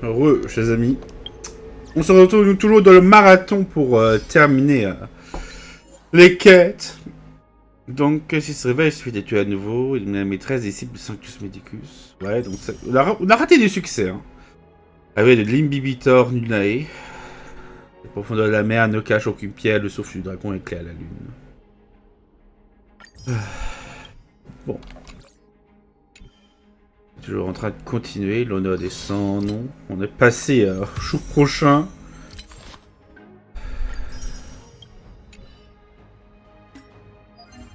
Heureux, chers amis. On se retrouve toujours dans le marathon pour terminer les quêtes. Donc, s'il se réveille, il suffit d'être tué à nouveau. Il est la maîtresse des cibles de Sanctus Medicus. Ouais, donc ça, on a raté du succès. Hein. Avec de l'imbibitor nunae. Les profondeurs de la mer, ne cache aucune pierre, le souffle du dragon éclaire la lune. Bon. Toujours en train de continuer, l'honneur descend, non. On est passé jour prochain.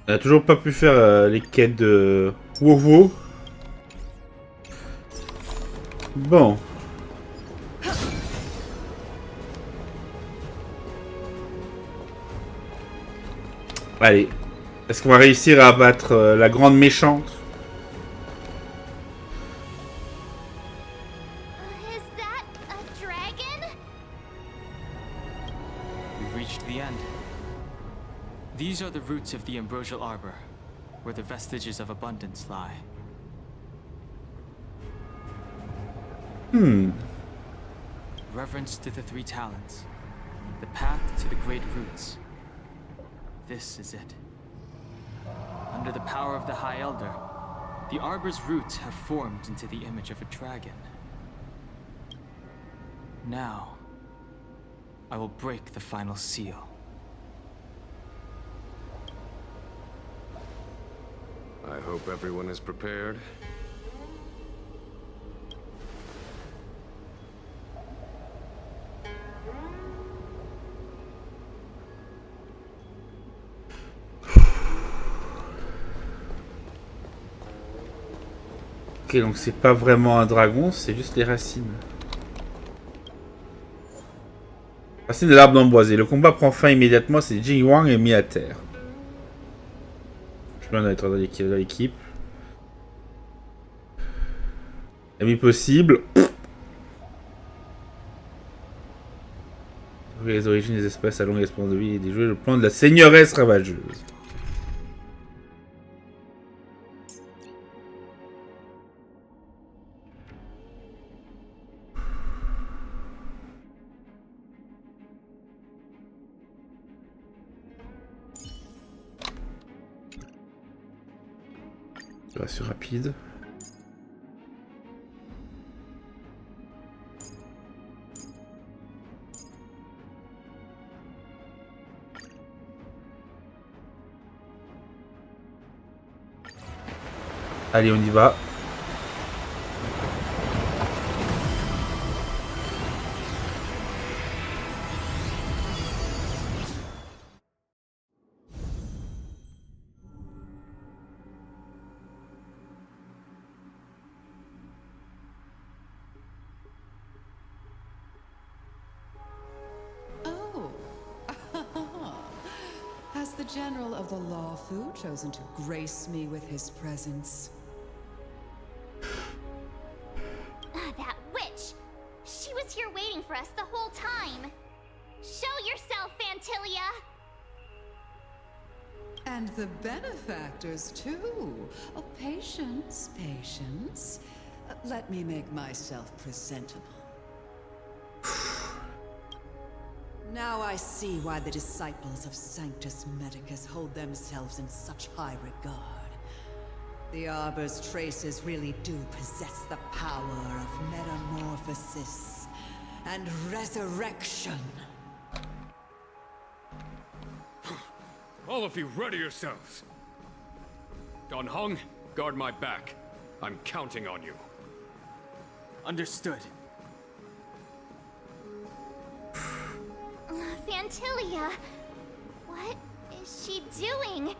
On n'a toujours pas pu faire les quêtes de Wowo. Bon. Allez. Est-ce qu'on va réussir à abattre la grande méchante? These are the roots of the ambrosial arbor, where the vestiges of abundance lie. Reverence to the three talents, the path to the great roots. This is it. Under the power of the High Elder, the arbor's roots have formed into the image of a dragon. Now, I will break the final seal. I hope everyone is prepared. Ok, donc c'est pas vraiment un dragon, c'est juste les racines. Racines de l'arbre d'emboisé. Le combat prend fin immédiatement, c'est Jing Wang est mis à terre. Je viens d'être dans l'équipe. Ami possible. Les origines des espèces à longue espérance de vie et des jouets, le plan de la seigneuresse ravageuse. Je reste rapide. Allez, on y va. Has the General of the Lawfu chosen to grace me with his presence? That witch! She was here waiting for us the whole time! Show yourself, Fantilia! And the benefactors, too. Oh, patience, patience. Let me make myself presentable. Now I see why the disciples of Sanctus Medicus hold themselves in such high regard. The Arbor's traces really do possess the power of metamorphosis and resurrection. All of you, ready yourselves. Don Hong, guard my back. I'm counting on you. Understood. Fantilia, what is she doing?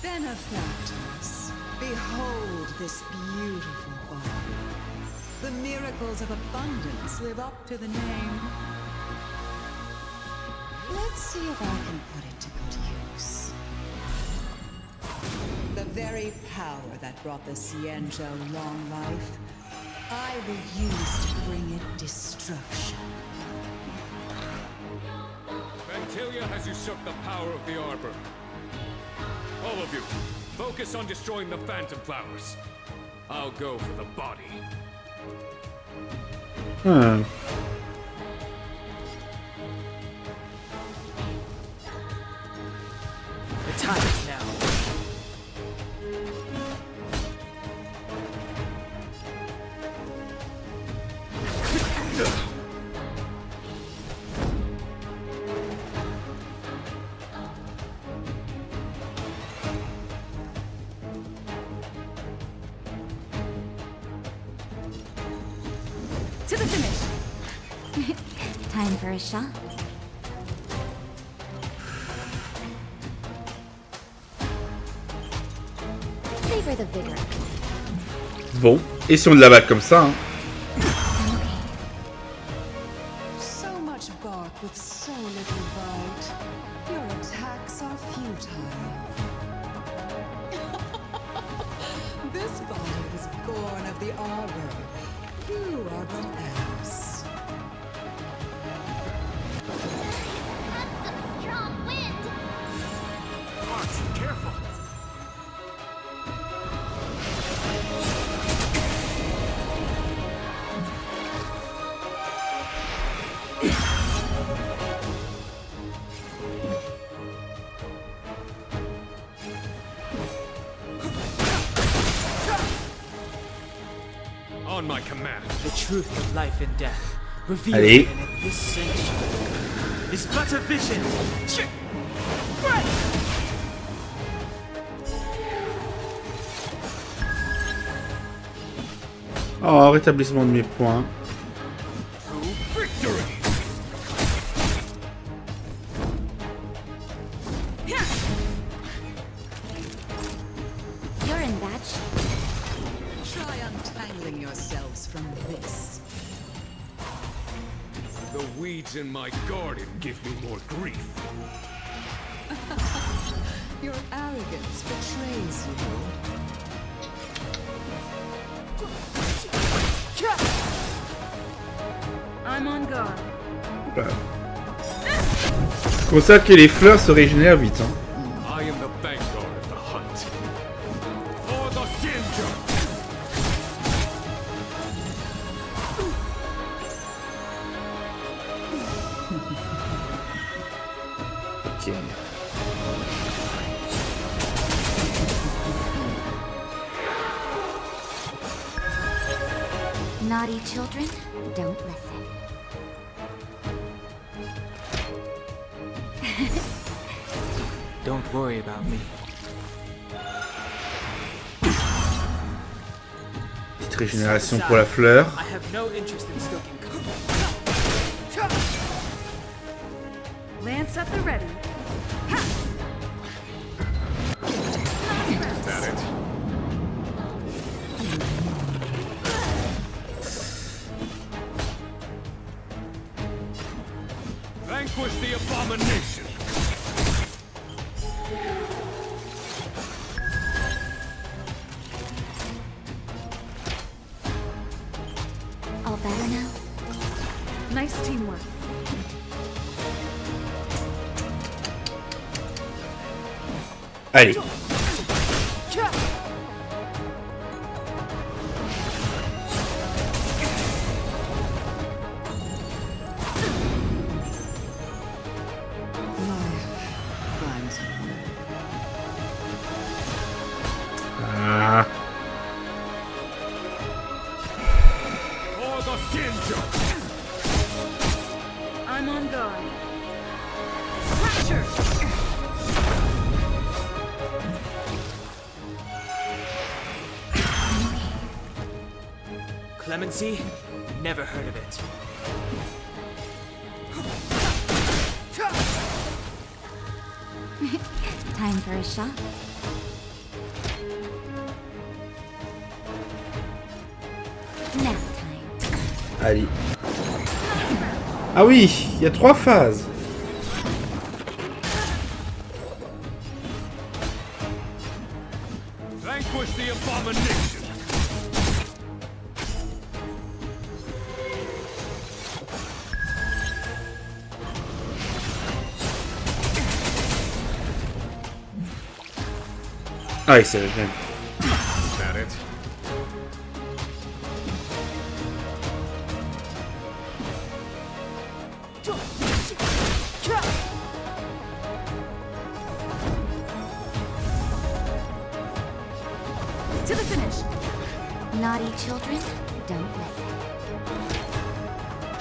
Benefactors, behold this beautiful body. The miracles of abundance live up to the name. Let's see if I can put it to good use. very power that brought the Cienjo long life, I will use to bring it destruction. Vantilia has usurped the power of the Arbor. All of you, focus on destroying the Phantom Flowers. I'll go for the body. The time is now. To the finish. Time for a shot. Savor the vigor. Bon, et si on la bat comme ça, hein. So much bark with so little bite. Your attacks are futile. This body was born of the Arbor. You are but else. That's some strong wind. Fox, careful! On my command. The truth of life and death, revealed Allez. in this century, is but a vision. Oh, rétablissement de mes points. Victory! You're in bad shape. Try untangling yourselves from this. The weeds in my garden give me more grief. Your arrogance betrays you. I'm on guard. C'est pour ça que les fleurs se régénèrent vite, hein. I am the vanguard of the hunt. For the Shinjo! Ok. Naughty children, don't listen. Don't worry about me. Petite régénération pour la fleur. I have no interest in stoking conflict. Lance at the ready. Is that it? Vanquish the abomination! All better now? Nice teamwork. Allez. Climbs Ah. For the Shinjo! I'm on guard. Pressure! Clemency? Never heard of it. Time for a shot. Nap time. Allez. Ah oui, il y a 3 phases. abomination! Ah, il s'est réveillé. Is that it? To the finish. Naughty children, don't listen.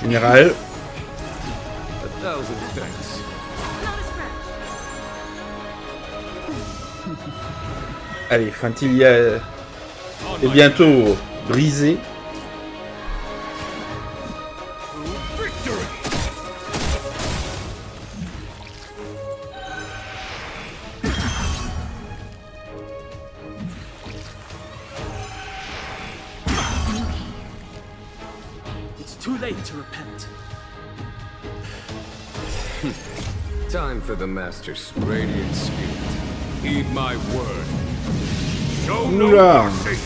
Général. 1,000 thanks. Not a scratch. Allez, Fantilia On est my bientôt brisé. victory! It's too late to repent. Time for the Master's radiant spirit. Heed my word. Show no Oula. mercy!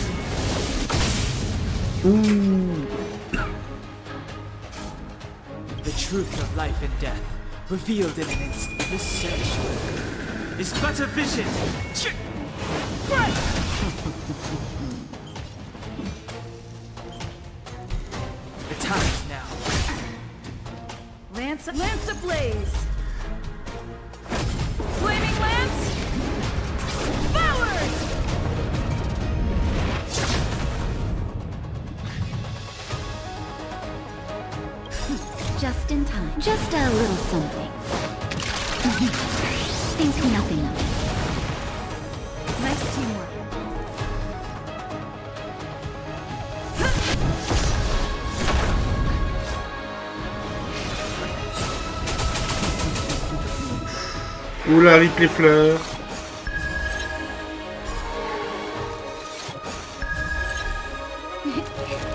The truth of life and death, revealed in an instant. This sanctuary is but a vision. The time is now. Lance ablaze. Flaming lance. Forward. Just in time. Just a little something. Think nothing of it. Nice teamwork. Oula, rip les fleurs.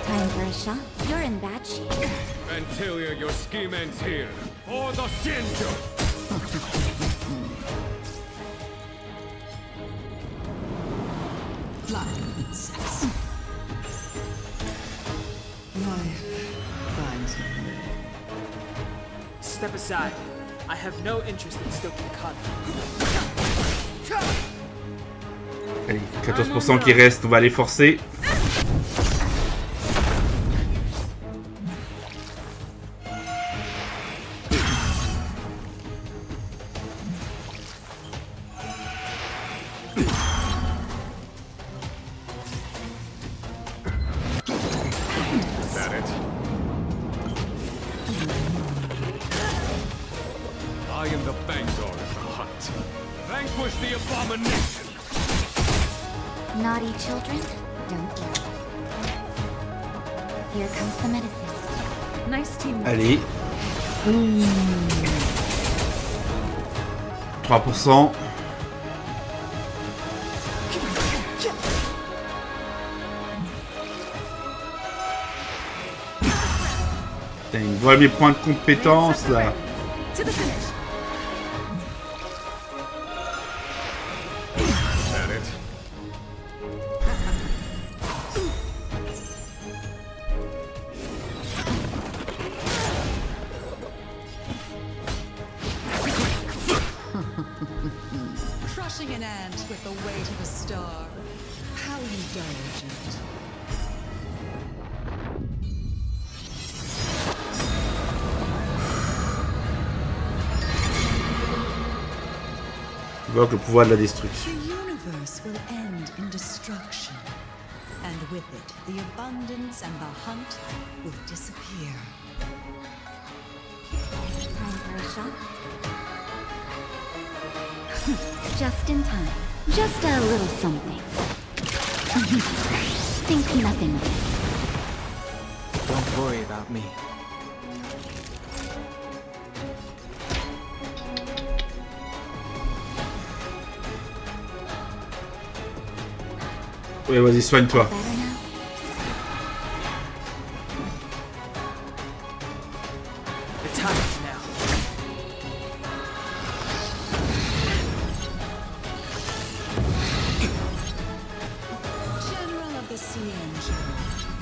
Time for a shot. You're in bad shape. Antilia, your scheme ends here. For the Shinjo! Flying princess. Life finds a way. Step aside. I have no interest in stoking conflict. Allez, 14% qui reste, on va les forcer. Is that it? I am the vanguard of the hunt. Vanquish the abomination! Naughty children, don't listen. Here comes the medicine. Nice teamwork. Allez. 3%. Putain, il me voit mes points de compétence là. To the finish. Is that it? Crushing an ant with the weight of a star. How indulgent. Invoque le pouvoir de la destruction. The universe will end in destruction. And with it, the abundance and the hunt will disappear. Time for a shot. Just in time. Just a little something. Think nothing of it. Don't worry about me. Ouais, vas-y, soigne-toi. Better now? The time is now. see, Angel?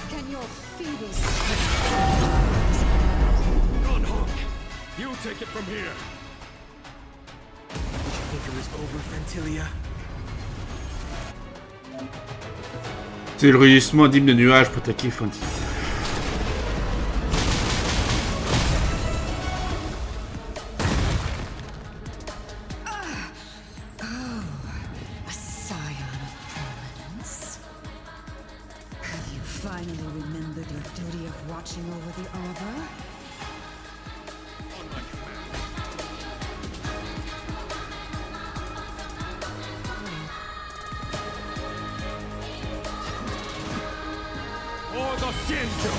Can your feeble strength Gone home. You take it from here. Did you think it was over, Fantilia? C'est le rugissement d'hymne de nuages pour attaquer Fanti. a scion of permanence? Have you finally remembered your duty of watching over the arbor? On my command. For the Shinjo!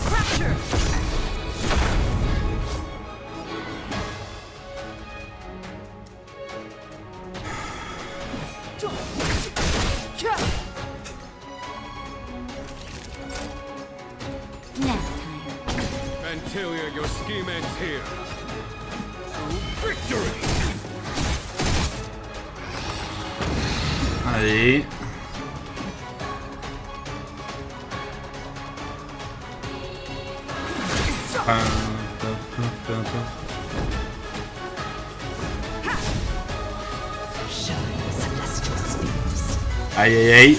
Fracture! Nap time. Fantilia, your scheme ends here. Victory! Allez. Shine, celestial spheres. Aïe aïe aïe.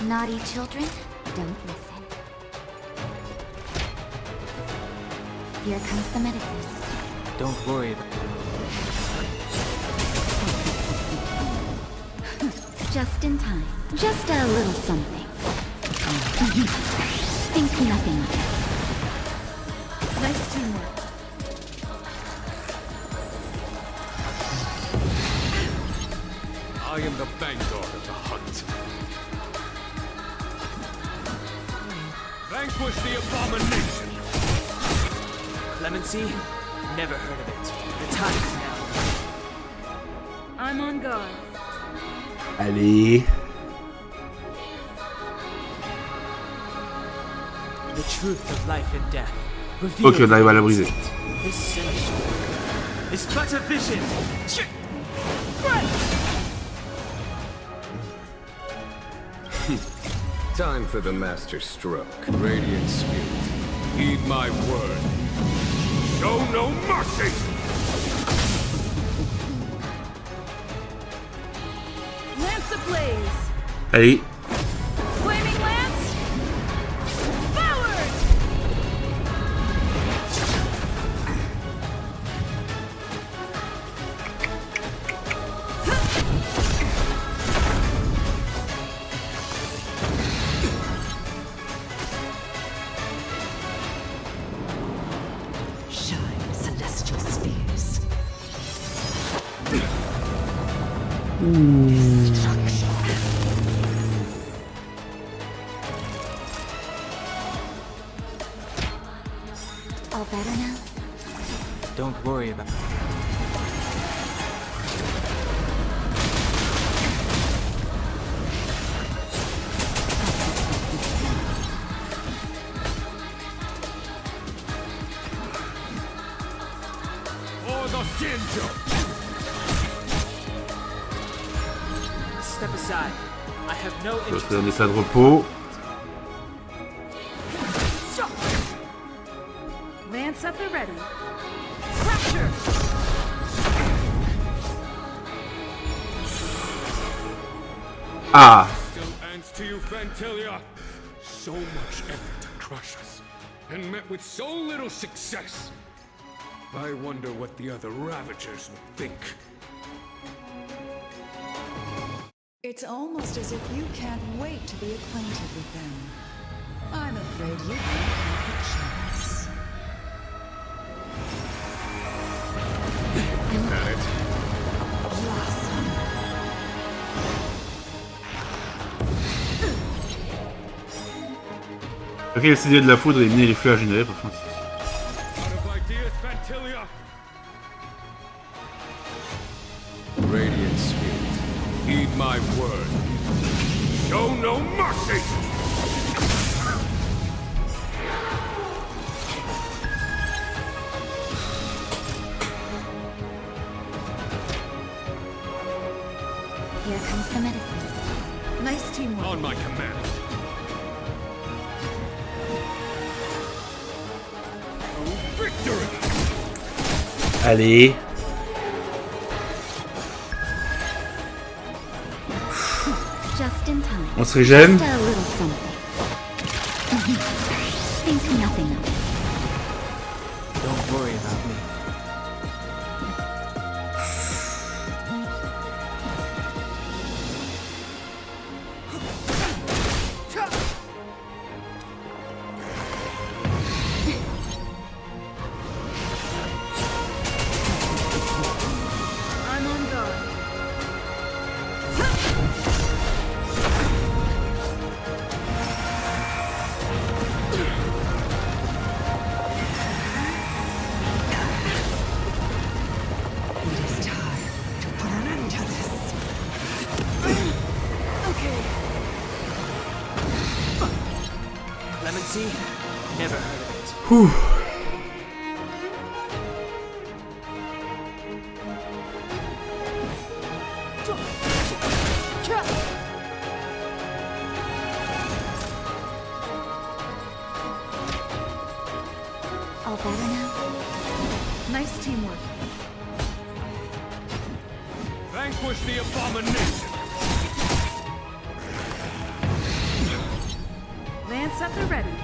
Naughty children, don't listen. Here comes the medicine. Don't worry. Just in time. Just a little something. Think nothing of it. Nice teamwork. I am the vanguard of the hunt. Vanquish the abomination! Clemency? Never heard of it. The time is now. I'm on guard. Allez. The truth of life and death. Ok, on arrive à la briser. This sinister is but a vision. Time for the master stroke. Radiant spirit, heed my word. Show no mercy! Lance ablaze! Allez. Flaming lance! Forward! Shine, celestial spheres. All better now? Don't worry about it. For the Shinjo! Step aside. I have no Je interest. vais un état de repos. Lance at the ready. Fracture! Ah. Still ends to you, Fantilia. So much effort to crush us, and met with so little success. I wonder what the other Ravagers would think. It's almost as if you can't wait to be acquainted with them. I'm afraid you won't have a chance. Is that it? Blossom. Ok, le CD de la foudre éliminer les flux à générer par Francis. Out of ideas, Fantilia! Radiant spirit, heed my word. Show no mercy! Here comes the medicine. Nice teamwork. On my command. Victory! Allez. Just in time. On se régène. Just a little something. Think nothing of it. Don't worry about me. I'm on guard. It is time to put an end to this. Okay. Clemency? Never heard of it. Whew. All better now? Nice teamwork. Vanquish the abomination! Lance at the ready.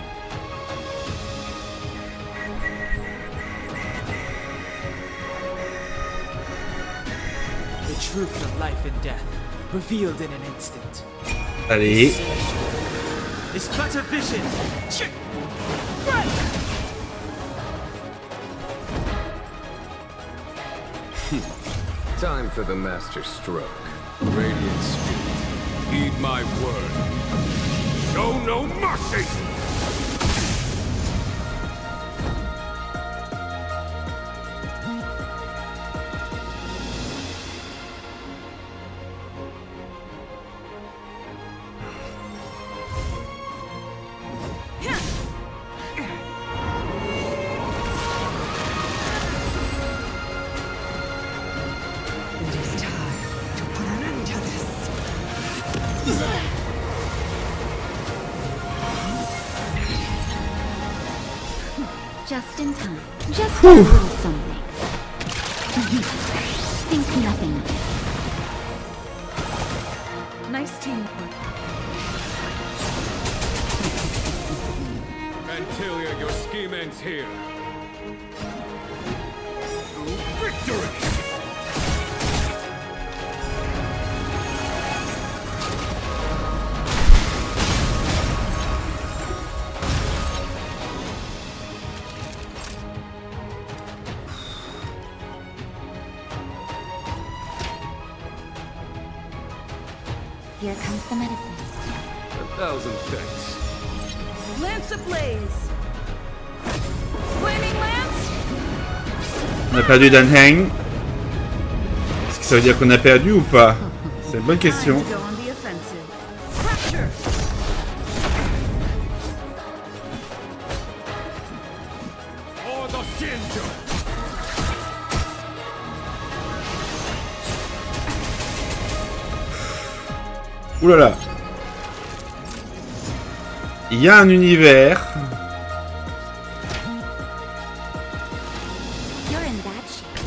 The truth of life and death, revealed in an instant. Allez. It's but a vision. Time for the master stroke. Radiant spirit, heed my word. Show no mercy! It is time to put an end to this. Just in time. Just a little something. Think nothing of it. Nice teamwork. Vantilia, your scheme ends here. Victory! Here comes the medicine. 1,000 thanks. Lance ablaze. Flaming lance. On a perdu Danheng. Est-ce que ça veut dire qu'on a perdu ou pas? C'est une bonne question. Time to go on the offensive. Fracture. For the Shinjo! Ouh là là. Il y a un univers. You're in bad shape.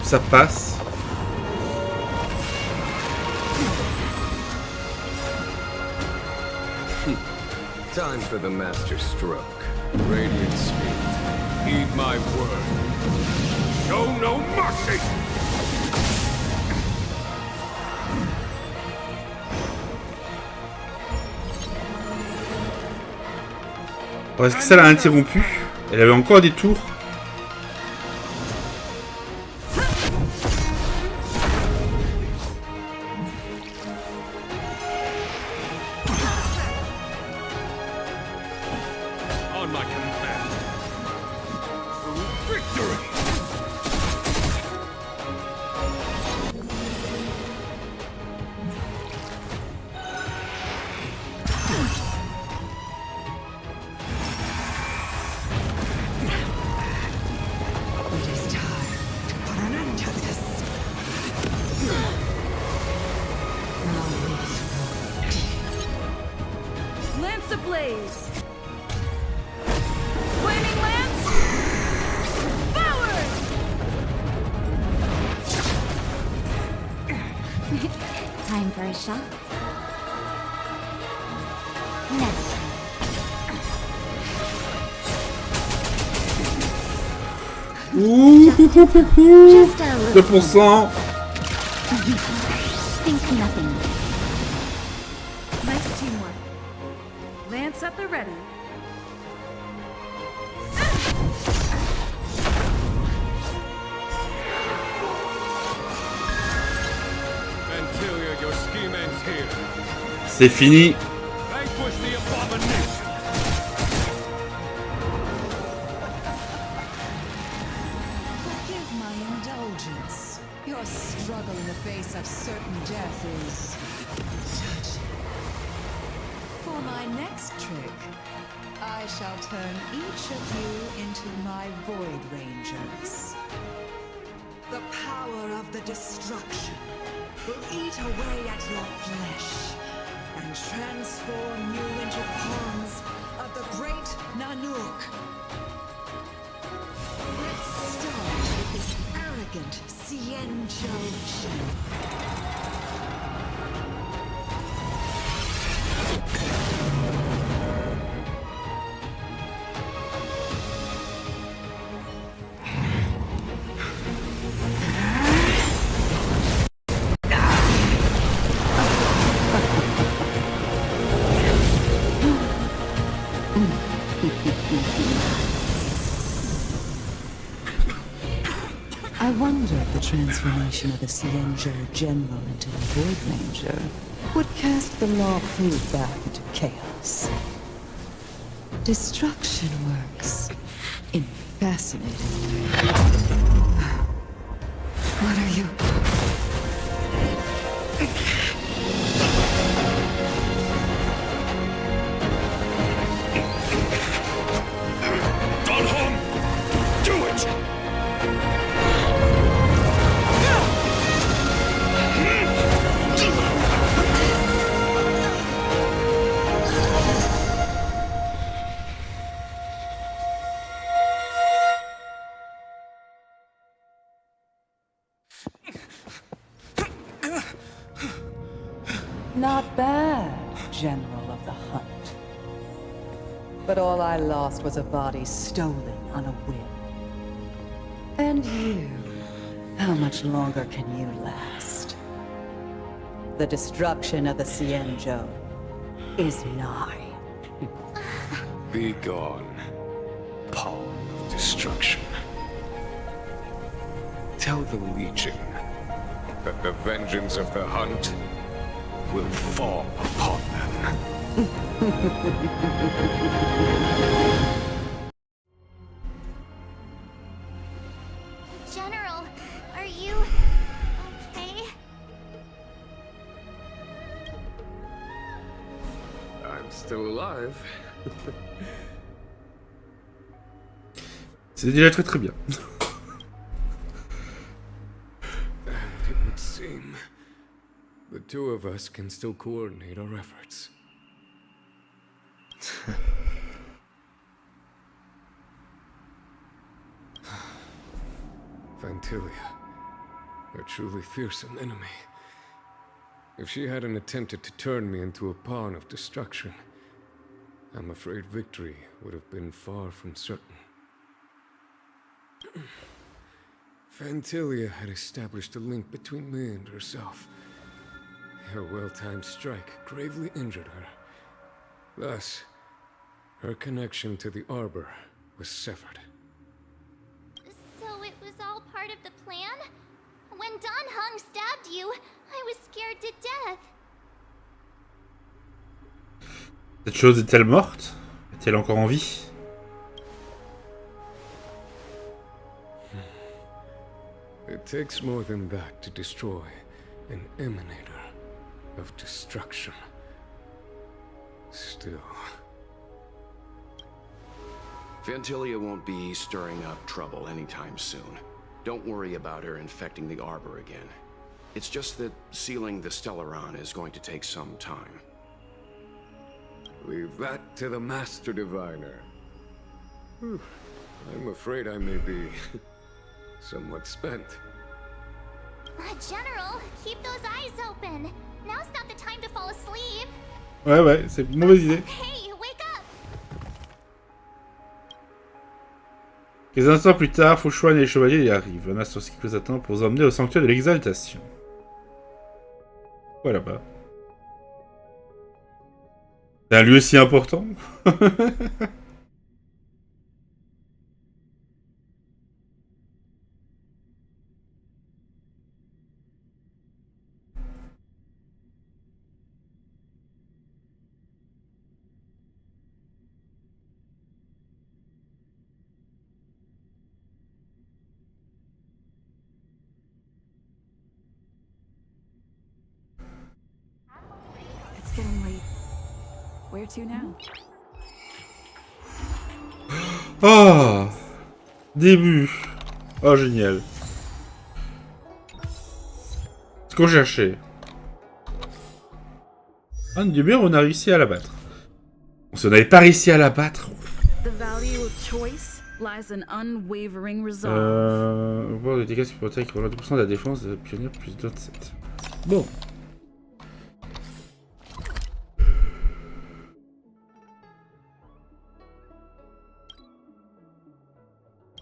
Ça passe. Time for the master stroke. Radiant spirit, heed my word. Show no mercy! Oh, est-ce que ça l'a interrompu? Elle avait encore des tours. On my command. Victory! blaze! Flaming lance! Forward! Time for a shot. Now. Ouh, Just a little 2%. think nothing. Nice teamwork. Lance at the ready. Vantilia, your scheme ends here. C'est fini. Vanquish the abomination. Forgive my indulgence. Your struggle in the face of certain death is touching. For my next trick, I shall turn each of you into my Void Rangers. The power of the destruction will eat away at your flesh and transform you into pawns of the great Nanook. Let's start with this arrogant Xianzhou Chen. I wonder if the transformation of a Xianzhou general into a Void Ranger would cast the law proof back into chaos. Destruction works in fascinating ways. What are you? Dalhom! Do it! Not bad, General of the Hunt. But all I lost was a body stolen on a whim. And you, how much longer can you last? The destruction of the Xianzhou is nigh. Be gone, pawn of destruction. Tell the Legion that the vengeance of the Hunt will fall upon them. General, are you okay? I'm still alive. C'est déjà très très bien. And it would seem the two of us can still coordinate our efforts. Vantilia, a truly fearsome enemy. If she hadn't attempted to turn me into a pawn of destruction, I'm afraid victory would have been far from certain. Vantilia had established a link between me and herself. Her well-timed strike gravely injured her. Thus, her connection to the Arbor was severed. So it was all part of the plan? When Dan Heng stabbed you, I was scared to death. Cette chose est-elle morte? Est-elle encore en vie? It takes more than that to destroy an emanator of destruction. Still... Vantilia won't be stirring up trouble anytime soon. Don't worry about her infecting the Arbor again. It's just that sealing the Stellaron is going to take some time. Leave that to the Master Diviner. Whew. I'm afraid I may be somewhat spent. General, keep those eyes open. Now's not the time to fall asleep. Ouais, c'est une mauvaise idée. Hey, wake up! Quelques instants plus tard, Fouchouane et les chevaliers y arrivent. Un assaut qui vous attend pour vous emmener au sanctuaire de l'exaltation. Voilà là-bas. C'est un lieu si important. It's getting late. Where to now? Oh, début. Oh, génial. Ce qu'on cherchait. Un du mur, on a réussi à l'abattre. Si on n'avait pas réussi à l'abattre. The value of choice lies in unwavering resolve. Voir les dégâts supplémentaires qui relèvent 2% de la défense de pionnier plus d'autres 7. Bon.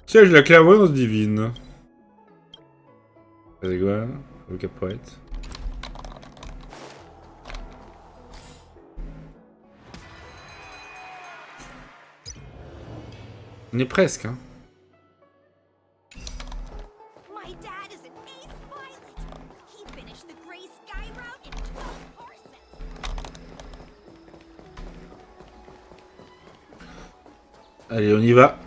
Siège de la clairvoyance divine. C'est quoi? Le capote. On est presque, hein. My dad is an ace pilot. He finished the Gray Sky route in 12 parsecs. Allez, on y va.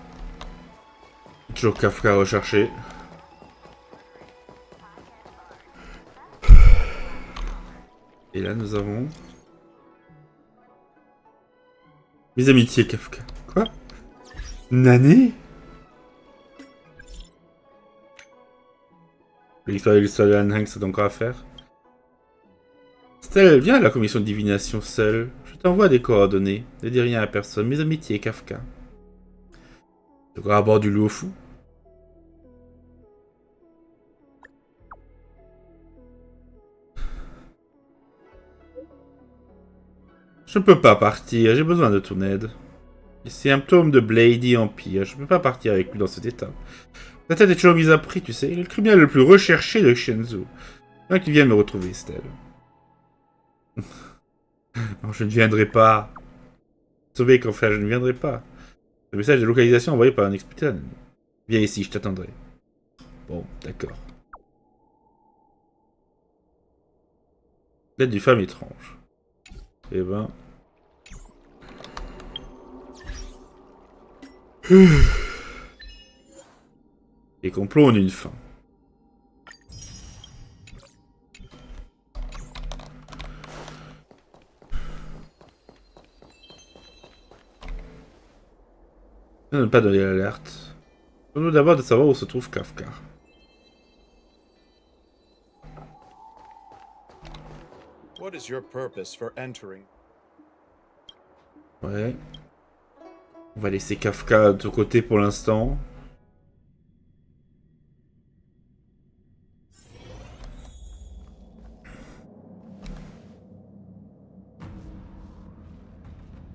Toujours Kafka recherché. Et là, nous avons... Mes amitiés Kafka. Quoi? Nani? L'histoire de Hank, c'est encore à faire. Stella, viens à la commission de divination seule. Je t'envoie des coordonnées. Ne dis rien à personne. Mes amitiés Kafka. Encore à bord du loup au fou. Je ne peux pas partir, j'ai besoin de ton aide. Les symptômes de Blady empirent, je ne peux pas partir avec lui dans cet état. La tête est toujours mise à prix, tu sais, il est le criminel le plus recherché de Shenzhou. Bien qu'il vienne me retrouver, Estelle. Non, je ne viendrai pas. Sauver qu'enfer, je ne viendrai pas. Le message de localisation envoyé par un expéditeur. Viens ici, je t'attendrai. Bon, d'accord. L'aide d'une femme étrange. Eh ben... Les complots ont une fin. Ne pas donner l'alerte. Nous d'abord de savoir où se trouve Kafka. What is your purpose for entering? Ouais. On va laisser Kafka de côté pour l'instant.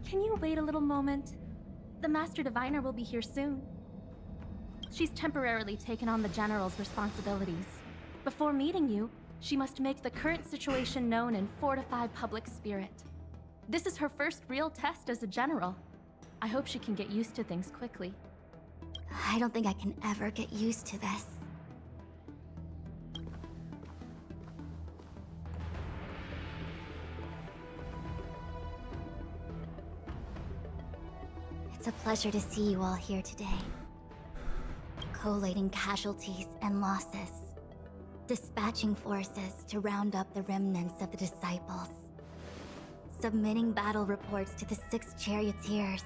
Can you wait a little moment? The Master Diviner will be here soon. She's temporarily taken on the General's responsibilities. Before meeting you, she must make the current situation known and fortify public spirit. This is her first real test as a General. I hope she can get used to things quickly. I don't think I can ever get used to this. It's a pleasure to see you all here today. Collating casualties and losses. Dispatching forces to round up the remnants of the disciples. Submitting battle reports to the 6 charioteers.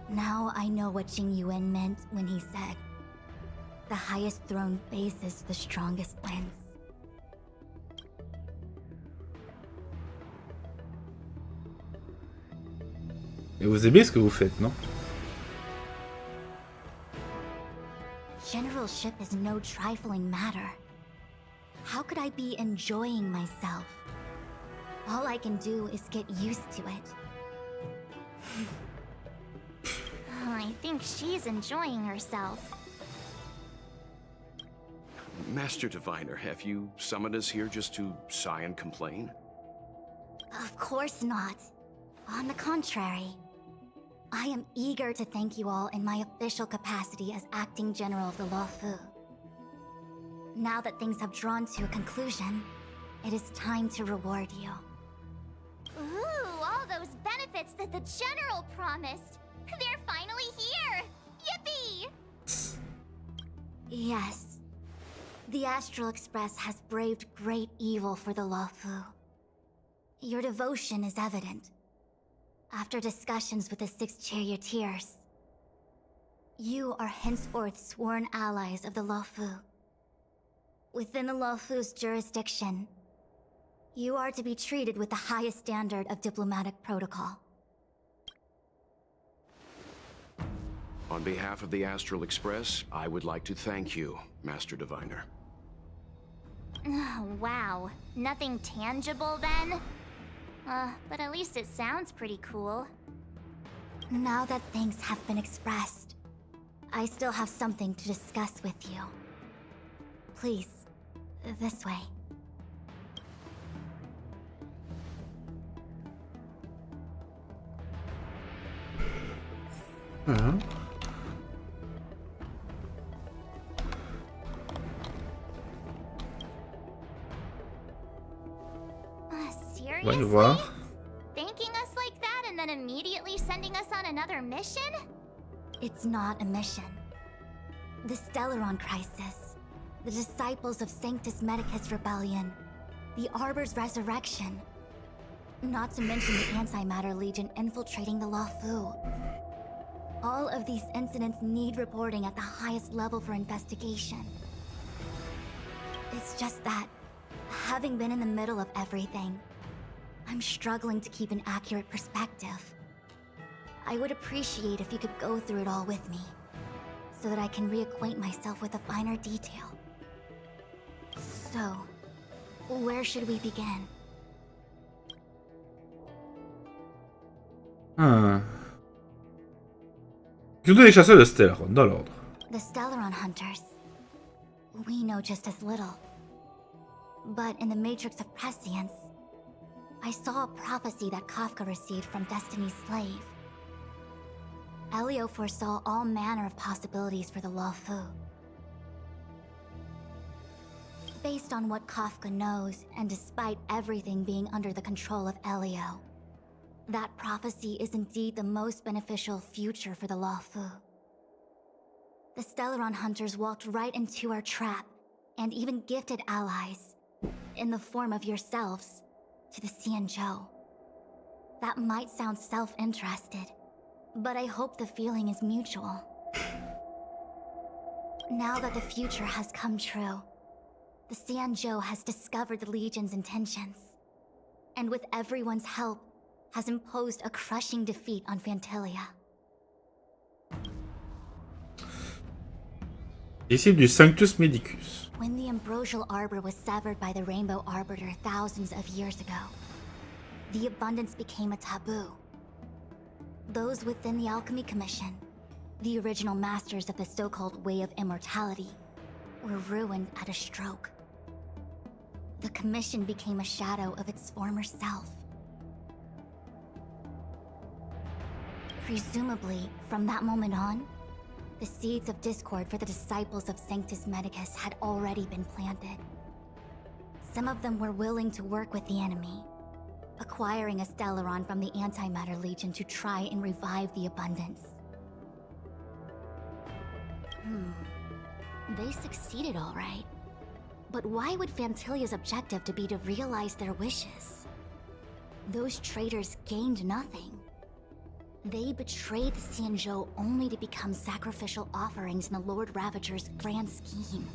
Now I know what Jing Yuan meant when he said, "The highest throne faces the strongest wins." Et vous aimez ce que vous faites, non? Generalship is no trifling matter. How could I be enjoying myself? All I can do is get used to it. I think she's enjoying herself. Master Diviner, have you summoned us here just to sigh and complain? Of course not. On the contrary, I am eager to thank you all in my official capacity as acting general of the Luofu. Now that things have drawn to a conclusion, it is time to reward you. Ooh, all those benefits that the general promised. They're finally here! Yippee! Yes. The Astral Express has braved great evil for the Luofu. Your devotion is evident. After discussions with the 6 charioteers, you are henceforth sworn allies of the Luofu. Within the Luofu's jurisdiction, you are to be treated with the highest standard of diplomatic protocol. On behalf of the Astral Express, I would like to thank you, Master Diviner. Oh, wow. Nothing tangible then? But at least it sounds pretty cool. Now that things have been expressed, I still have something to discuss with you. Please, this way. Seriously? voir. Thanking us like that and then immediately sending us on another mission? It's not a mission. The Stellaron Crisis, the Disciples of Sanctus Medicus Rebellion, the Arbor's Resurrection, not to mention the Antimatter Legion infiltrating the Luofu. All of these incidents need reporting at the highest level for investigation. It's just that, having been in the middle of everything, I'm struggling to keep an accurate perspective. I would appreciate if you could go through it all with me, so that I can reacquaint myself with a finer detail. So, where should we begin? Surtout les chasseurs de Stellaron, dans l'ordre. The Stellaron Hunters. We know just as little. But in the Matrix of Prescience, I saw a prophecy that Kafka received from Destiny's slave. Elio foresaw all manner of possibilities for the Luofu. Based on what Kafka knows, and despite everything being under the control of Elio, that prophecy is indeed the most beneficial future for the Luofu. The Stellaron Hunters walked right into our trap, and even gifted allies, in the form of yourselves, to the Xianzhou. That might sound self-interested, but I hope the feeling is mutual. Now that the future has come true, the Xianzhou has discovered the Legion's intentions, and with everyone's help, has imposed a crushing defeat on Phantilia. Ici du Sanctus Medicus. When the Ambrosial Arbor was severed by the Rainbow Arbiter thousands of years ago, the abundance became a taboo. Those within the Alchemy Commission, the original masters of the so-called Way of Immortality, were ruined at a stroke. The Commission became a shadow of its former self. Presumably, from that moment on, the seeds of discord for the disciples of Sanctus Medicus had already been planted. Some of them were willing to work with the enemy, acquiring a Stellaron from the Antimatter Legion to try and revive the abundance. They succeeded all right. But why would Phantilia's objective to be to realize their wishes? Those traitors gained nothing. They betrayed the Xianzhou only to become sacrificial offerings in the Lord Ravager's grand scheme.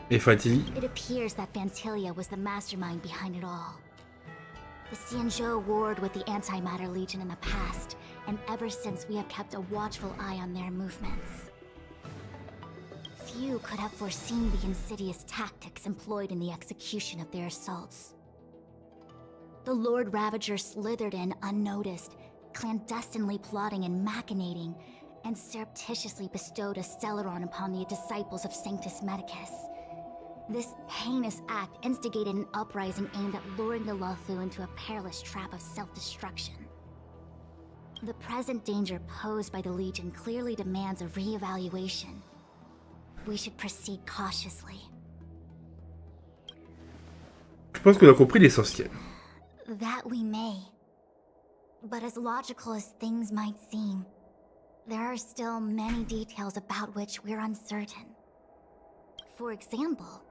Et Phantilia? It appears that Phantilia was the mastermind behind it all. The Xianzhou warred with the Antimatter Legion in the past, and ever since we have kept a watchful eye on their movements. Few could have foreseen the insidious tactics employed in the execution of their assaults. The Lord Ravager slithered in unnoticed, clandestinely plotting and machinating, and surreptitiously bestowed a Stellaron upon the disciples of Sanctus Medicus. This heinous act instigated an uprising aimed at luring the Luofu into a perilous trap of self-destruction. The present danger posed by the Legion clearly demands a re-evaluation. We should proceed cautiously. Je pense qu'on a compris l'essentiel. That we may. But as logical as things might seem, there are still many details about which we're uncertain. For example,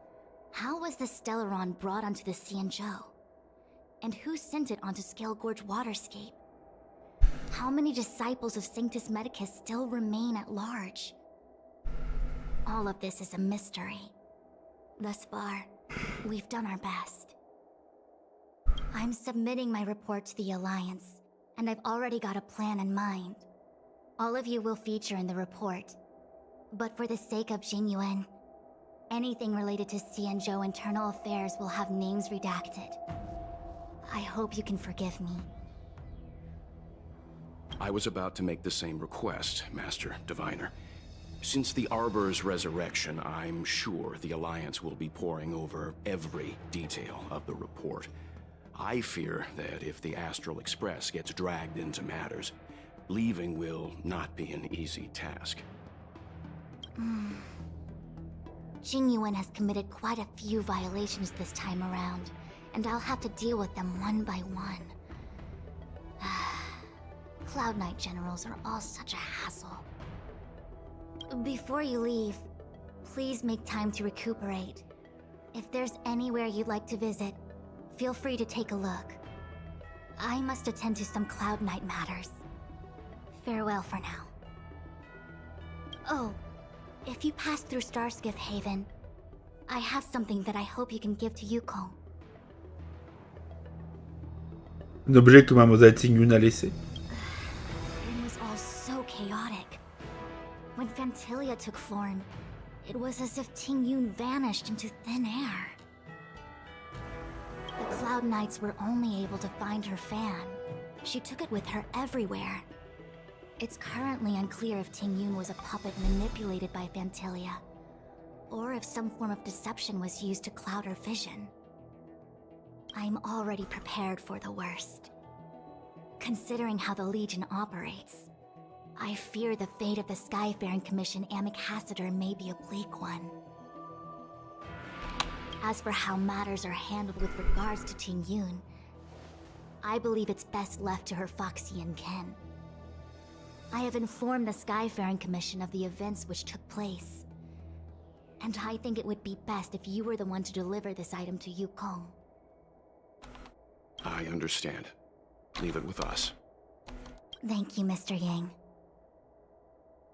how was the Stellaron brought onto the Xianzhou? And who sent it onto Scale Gorge Waterscape? How many disciples of Sanctus Medicus still remain at large? All of this is a mystery. Thus far, we've done our best. I'm submitting my report to the Alliance, and I've already got a plan in mind. All of you will feature in the report. But for the sake of Jingyuan, anything related to Xianzhou internal affairs will have names redacted. I hope you can forgive me. I was about to make the same request, Master Diviner. Since the Arbor's resurrection, I'm sure the Alliance will be poring over every detail of the report. I fear that if the Astral Express gets dragged into matters, leaving will not be an easy task. Jingyuan has committed quite a few violations this time around, and I'll have to deal with them one by one. Cloud Knight generals are all such a hassle. Before you leave, please make time to recuperate. If there's anywhere you'd like to visit, feel free to take a look. I must attend to some Cloud Knight matters. Farewell for now. Oh, if you pass through Starskiff Haven, I have something that I hope you can give to Yukong. Un objet que Mademoiselle Tingyun a laissé. It was all so chaotic. When Phantilia took form, it was as if Tingyun vanished into thin air. The Cloud Knights were only able to find her fan. She took it with her everywhere. It's currently unclear if Tingyun was a puppet manipulated by Phantilia, or if some form of deception was used to cloud her vision. I'm already prepared for the worst. Considering how the Legion operates, I fear the fate of the Skyfaring Commission Ambassador may be a bleak one. As for how matters are handled with regards to Tingyun, I believe it's best left to her Foxian kin. I have informed the Skyfaring Commission of the events which took place, and I think it would be best if you were the one to deliver this item to Yukong. I understand. Leave it with us. Thank you, Mr. Yang.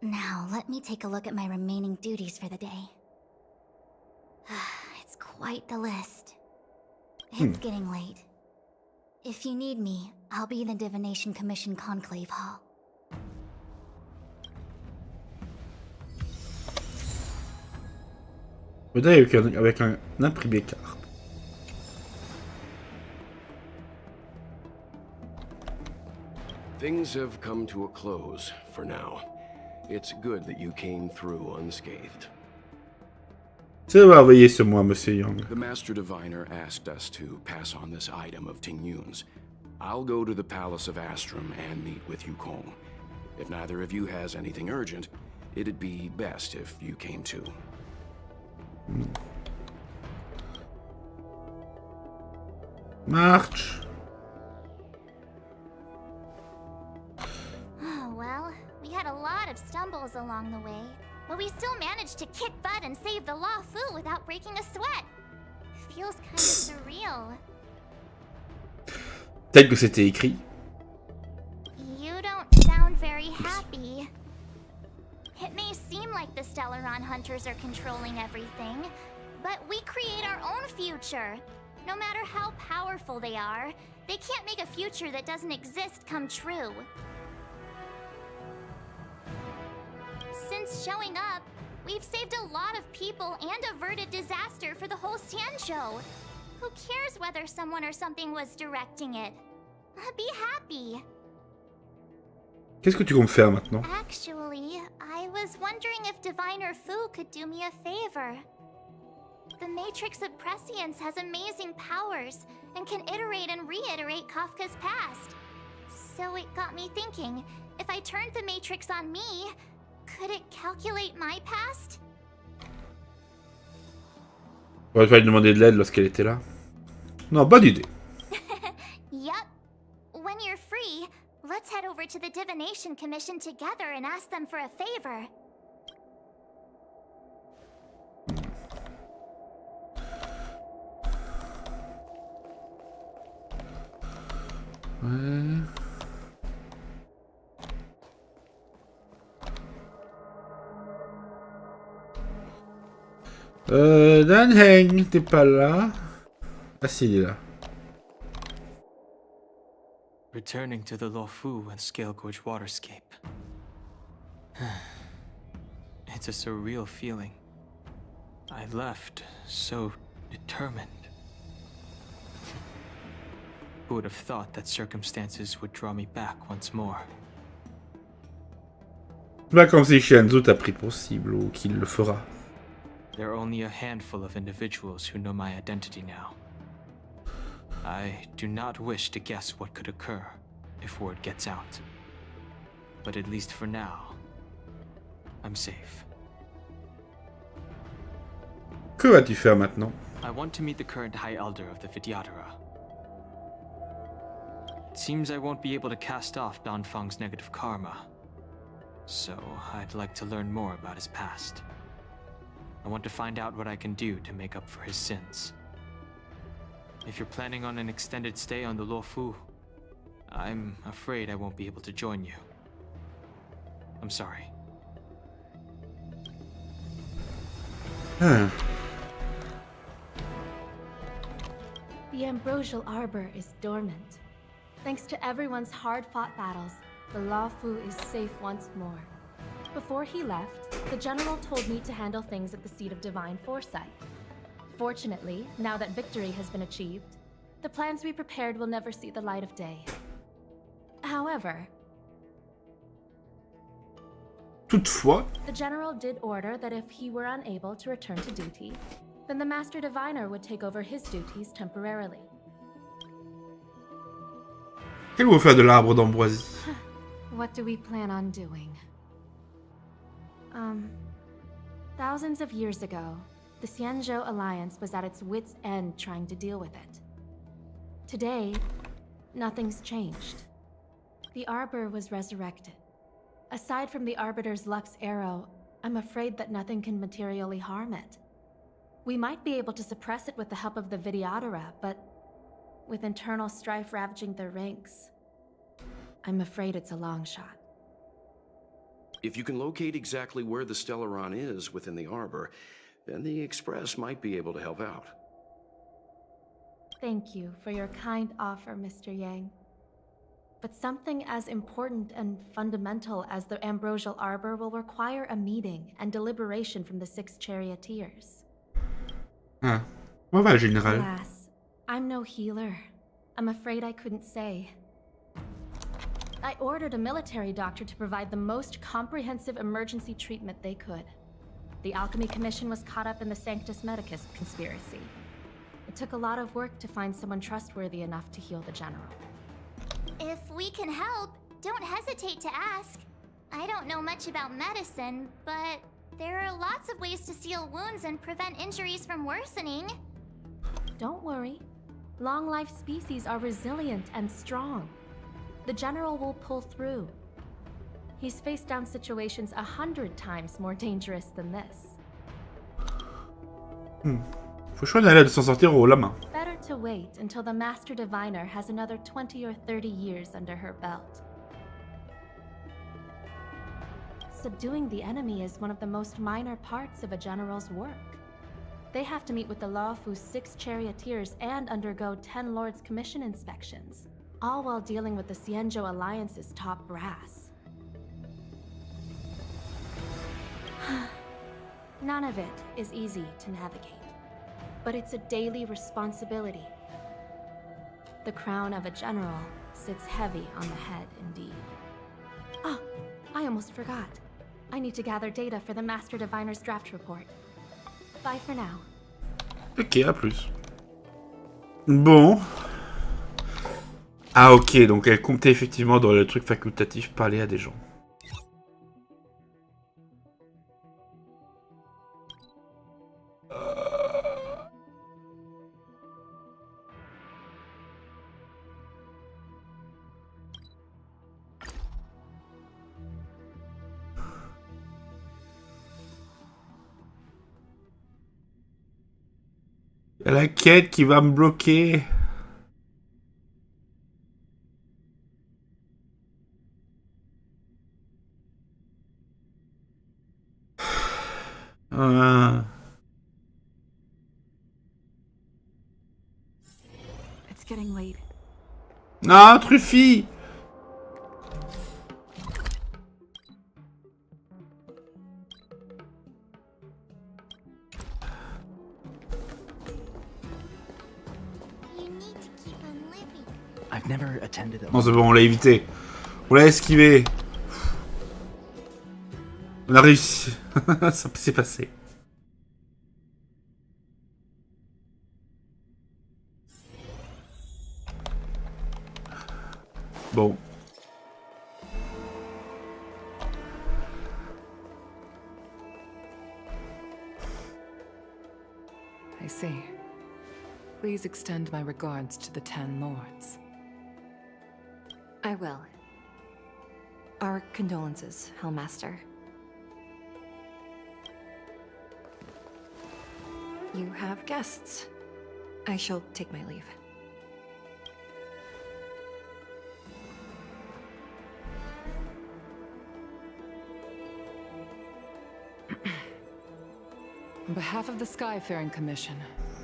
Now, let me take a look at my remaining duties for the day. It's quite the list. It's getting late. If you need me, I'll be in the Divination Commission Conclave Hall. Avec un imprimé carte. Things have come to a close for now. It's good that you came through unscathed. Ça va veiller sur moi, Monsieur Young. The Master Diviner asked us to pass on this item of Tingyun's. I'll go to the Palace of Astrum and meet with Yukong. If neither of you has anything urgent, it'd be best if you came too. Marche. Oh, well, we had a lot of stumbles along the way, but we still managed to kick butt and save the Luofu without breaking a sweat. Feels kind of surreal. Tel que c'était écrit. You don't sound very happy. It may seem like the Stellaron hunters are controlling everything, but we create our own future. No matter how powerful they are, they can't make a future that doesn't exist come true. Since showing up, we've saved a lot of people and averted disaster for the whole Xianzhou. Who cares whether someone or something was directing it? Be happy. Qu'est-ce que tu comptes faire maintenant? Actually, I was wondering if Diviner Fu could do me a favor. The Matrix of Prescience has amazing powers and can iterate and reiterate Kafka's past. So it got me thinking, if I turned the Matrix on me, could it calculate my past? On va lui demander de l'aide lorsqu'elle était là. Non, bonne idée. Yup. When you're free, let's head over to the Divination Commission together and ask them for a favor. Ouais. Dan Heng, t'es pas là? Ah si, il est là. Returning to the Luofu and Scale Gorge waterscape. It's a surreal feeling. I left so determined. Who would have thought that circumstances would draw me back once more? Pas comme si Xianzhou t'a pris pour cible ou qu'il le fera. There are only a handful of individuals who know my identity now. I do not wish to guess what could occur if word gets out. But at least for now, I'm safe. Que vas-tu faire maintenant? I want to meet the current High Elder of the Vidyadhara. It seems I won't be able to cast off Danfeng's negative karma. So I'd like to learn more about his past. I want to find out what I can do to make up for his sins. If you're planning on an extended stay on the Luofu, I'm afraid I won't be able to join you. I'm sorry. The Ambrosial Arbor is dormant. Thanks to everyone's hard-fought battles, the Luofu is safe once more. Before he left, the General told me to handle things at the seat of divine foresight. Fortunately, now that victory has been achieved, the plans we prepared will never see the light of day. However, Toutefois, the General did order that if he were unable to return to duty, then the Master Diviner would take over his duties temporarily. qu'allons-nous faire de l'arbre d'ambroisie? What do we plan on doing? Thousands of years ago, the Xianzhou Alliance was at its wit's end trying to deal with it. Today, nothing's changed. The Arbor was resurrected. Aside from the Arbiter's Lux arrow, I'm afraid that nothing can materially harm it. We might be able to suppress it with the help of the Vidyadhara, but with internal strife ravaging their ranks, I'm afraid it's a long shot. If you can locate exactly where the Stellaron is within the Arbor, then the Express might be able to help out. Thank you for your kind offer, Mr. Yang. But something as important and fundamental as the Ambrosial Arbor will require a meeting and deliberation from the 6 charioteers. Ah, comment va, général? Alas, I'm no healer. I'm afraid I couldn't say. I ordered a military doctor to provide the most comprehensive emergency treatment they could. The Alchemy Commission was caught up in the Sanctus Medicus conspiracy. It took a lot of work to find someone trustworthy enough to heal the General. If we can help, don't hesitate to ask. I don't know much about medicine, but there are lots of ways to seal wounds and prevent injuries from worsening. Don't worry. Long-life species are resilient and strong. The General will pull through. He's faced down situations 100 times more dangerous than this. Faut choisir d'aller de s'en sortir haut la main. Better to wait until the Master Diviner has another 20 or 30 years under her belt. Subduing the enemy is one of the most minor parts of a general's work. They have to meet with the Lawfu's 6 charioteers and undergo 10 Lords Commission inspections, all while dealing with the Xianzhou Alliance's top brass. None of it is easy to navigate, but it's a daily responsibility. The crown of a general sits heavy on the head indeed. Ah, I almost forgot. I need to gather data for the Master Diviner's draft report. Bye for now. Ok, à plus. Bon. Ah ok, donc elle comptait effectivement dans le truc facultatif parler à des gens. Il y a la quête qui va me bloquer. It's getting late. Non, Truffy. I've never attended a... Non, c'est bon, on l'a évité. On l'a esquivé. On a réussi. Ça s'est passé. Bon. I see. Please extend my regards to the 10 lords. I will. Our condolences, Hellmaster. You have guests. I shall take my leave. On behalf of the Skyfaring Commission,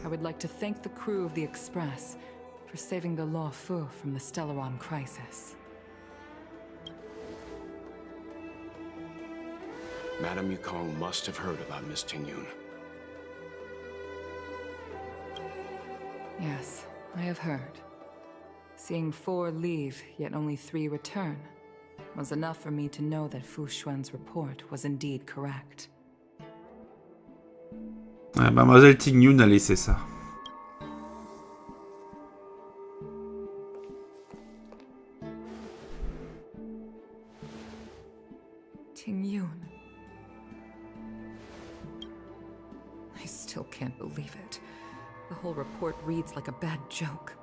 I would like to thank the crew of the Express for saving the Lawfu from the Stellaron crisis. Madame Yukong must have heard about Miss Tingyun. Yes, I have heard. Seeing 4 leave, yet only 3 return, was enough for me to know that Fu Xuan's report was indeed correct. Ouais, Mademoiselle Tingyun a laissé ça. Tingyun. I still can't believe it. The whole report reads like a bad joke.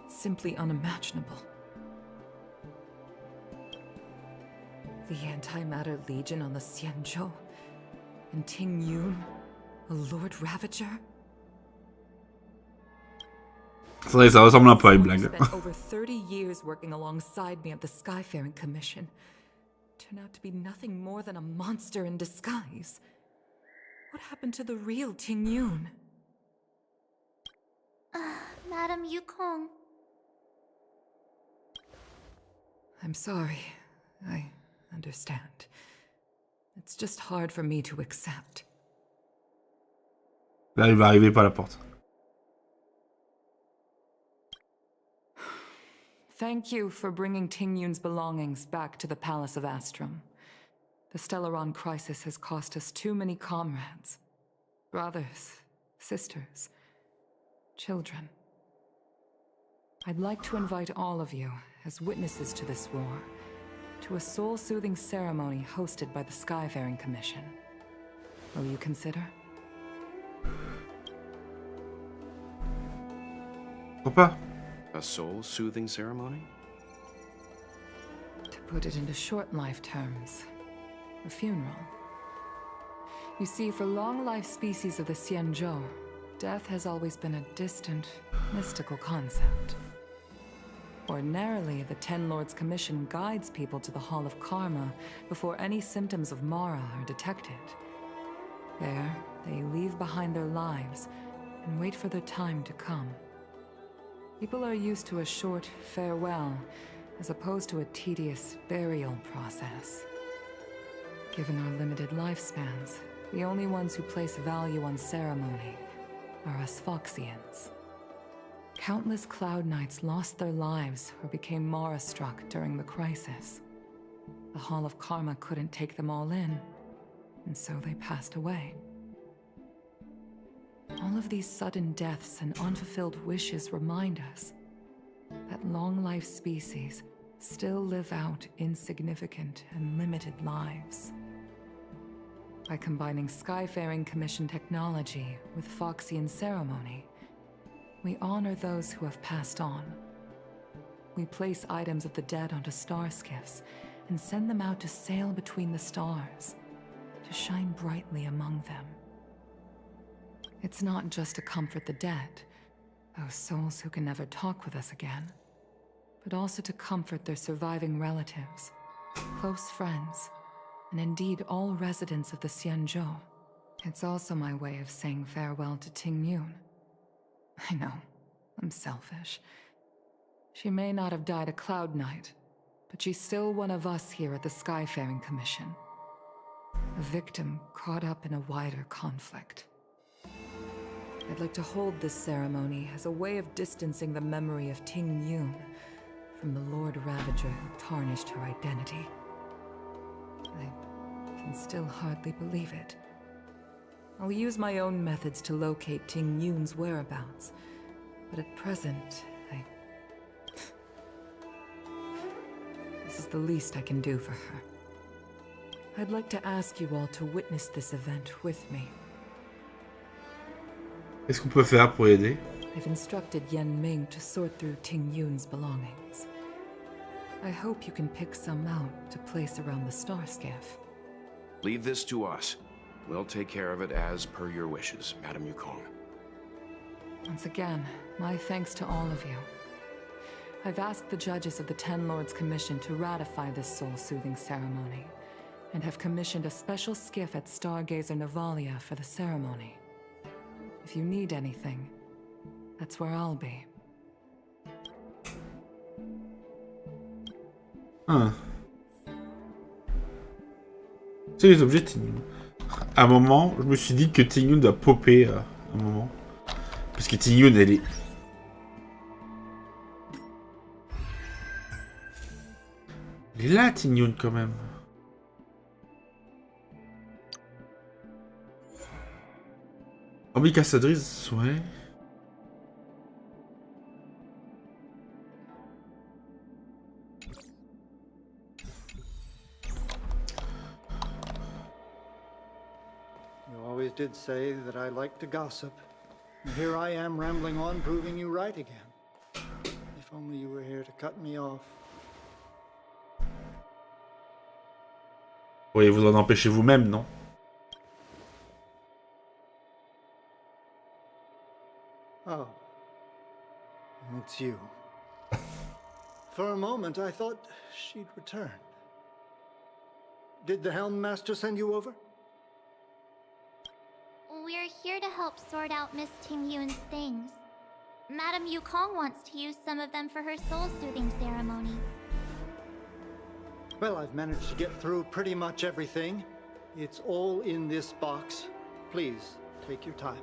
It's simply unimaginable. The Antimatter Legion on the Xianzhou, and Tingyun, a Lord Ravager. C'est vrai, ça ressemble un peu à une blague. Spent over 30 years working alongside me at the Skyfaring Commission. Turned out to be nothing more than a monster in disguise. What happened to the real Tingyun? Madame Yukong. I'm sorry. I understand. It's just hard for me to accept. Là, il va arriver par la porte. Thank you for bringing Tingyun's belongings back to the Palace of Astrum. The Stellaron crisis has cost us too many comrades. Brothers, sisters, children. I'd like to invite all of you, as witnesses to this war, to a soul-soothing ceremony hosted by the Skyfaring Commission. Will you consider? Pourquoi? A soul-soothing ceremony? To put it into short life terms, a funeral. You see, for long-life species of the Xianzhou, death has always been a distant, mystical concept. Ordinarily, the 10 Lords Commission guides people to the Hall of Karma before any symptoms of Mara are detected. There, they leave behind their lives and wait for their time to come. People are used to a short farewell, as opposed to a tedious burial process. Given our limited lifespans, the only ones who place value on ceremony are us Foxians. Countless Cloud Knights lost their lives or became Mara-struck during the crisis. The Hall of Karma couldn't take them all in, and so they passed away. All of these sudden deaths and unfulfilled wishes remind us that long-life species still live out insignificant and limited lives. By combining Skyfaring Commission technology with Foxian ceremony, we honor those who have passed on. We place items of the dead onto star skiffs and send them out to sail between the stars, to shine brightly among them. It's not just to comfort the dead, those souls who can never talk with us again, but also to comfort their surviving relatives, close friends, and indeed all residents of the Xianzhou. It's also my way of saying farewell to Ting Yun. I know, I'm selfish. She may not have died a Cloud Knight, but she's still one of us here at the Skyfaring Commission. A victim caught up in a wider conflict. I'd like to hold this ceremony as a way of distancing the memory of Ting Yun from the Lord Ravager who tarnished her identity. I can still hardly believe it. I'll use my own methods to locate Ting Yun's whereabouts, but at present, this is the least I can do for her. I'd like to ask you all to witness this event with me. Qu'est-ce qu'on peut faire pour aider? I've instructed Yan Ming to sort through Ting Yun's belongings. I hope you can pick some out to place around the star skiff. Leave this to us. We'll take care of it as per your wishes, Madame Yukong. Once again, my thanks to all of you. I've asked the judges of the Ten Lords Commission to ratify this soul-soothing ceremony, and have commissioned a special skiff at Stargazer Navalia for the ceremony. If you need anything, that's where I'll be. Ah. C'est les objets Ting Yun. À un moment, je me suis dit que Ting Yun doit popper à un moment. Parce que Ting Yun, elle est... Elle est là, Ting Yun, quand même. Ambicassadrice, ouais. You always did say that I like to gossip. And here I am rambling on, proving you right again. If only you were here to cut me off. Pourriez vous en empêcher vous-même, non? Oh. It's you. For a moment, I thought she'd returned. Did the Helm Master send you over? We're here to help sort out Miss Ting Yun's things. Madame Yukong wants to use some of them for her soul-soothing ceremony. Well, I've managed to get through pretty much everything. It's all in this box. Please, take your time.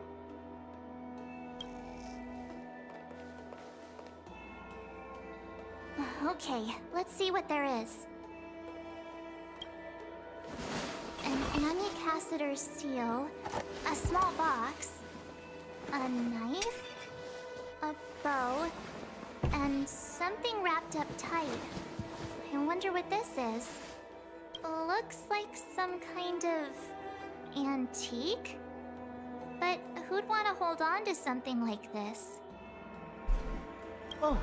Okay, let's see what there is. An Anicassator's seal, a small box, a knife, a bow, and something wrapped up tight. I wonder what this is. Looks like some kind of antique? But who'd want to hold on to something like this? Oh,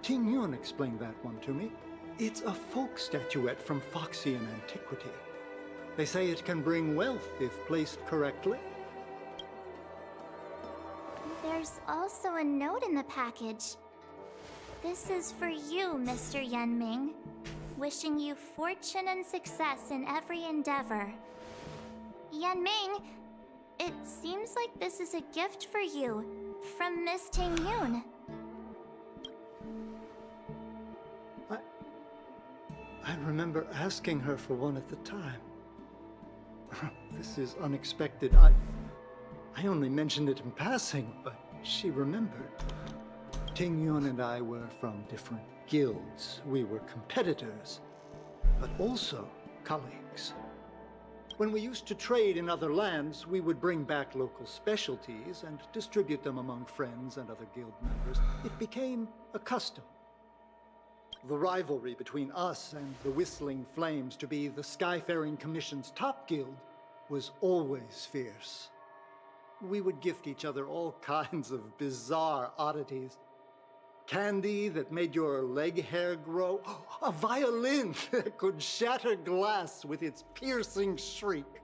Ting Yun explained that one to me. It's a folk statuette from Foxian antiquity. They say it can bring wealth if placed correctly. There's also a note in the package. This is for you, Mr. Yan Ming. Wishing you fortune and success in every endeavor. Yan Ming, It seems like this is a gift for you from Miss Ting-Yun. I remember asking her for one at the time. This is unexpected. I only mentioned it in passing, but she remembered. Ting-Yun and I were from different guilds. We were competitors, but also colleagues. When we used to trade in other lands, we would bring back local specialties and distribute them among friends and other guild members. It became a custom. The rivalry between us and the Whistling Flames to be the Skyfaring Commission's top guild was always fierce. We would gift each other all kinds of bizarre oddities. Candy that made your leg hair grow. A violin that could shatter glass with its piercing shriek.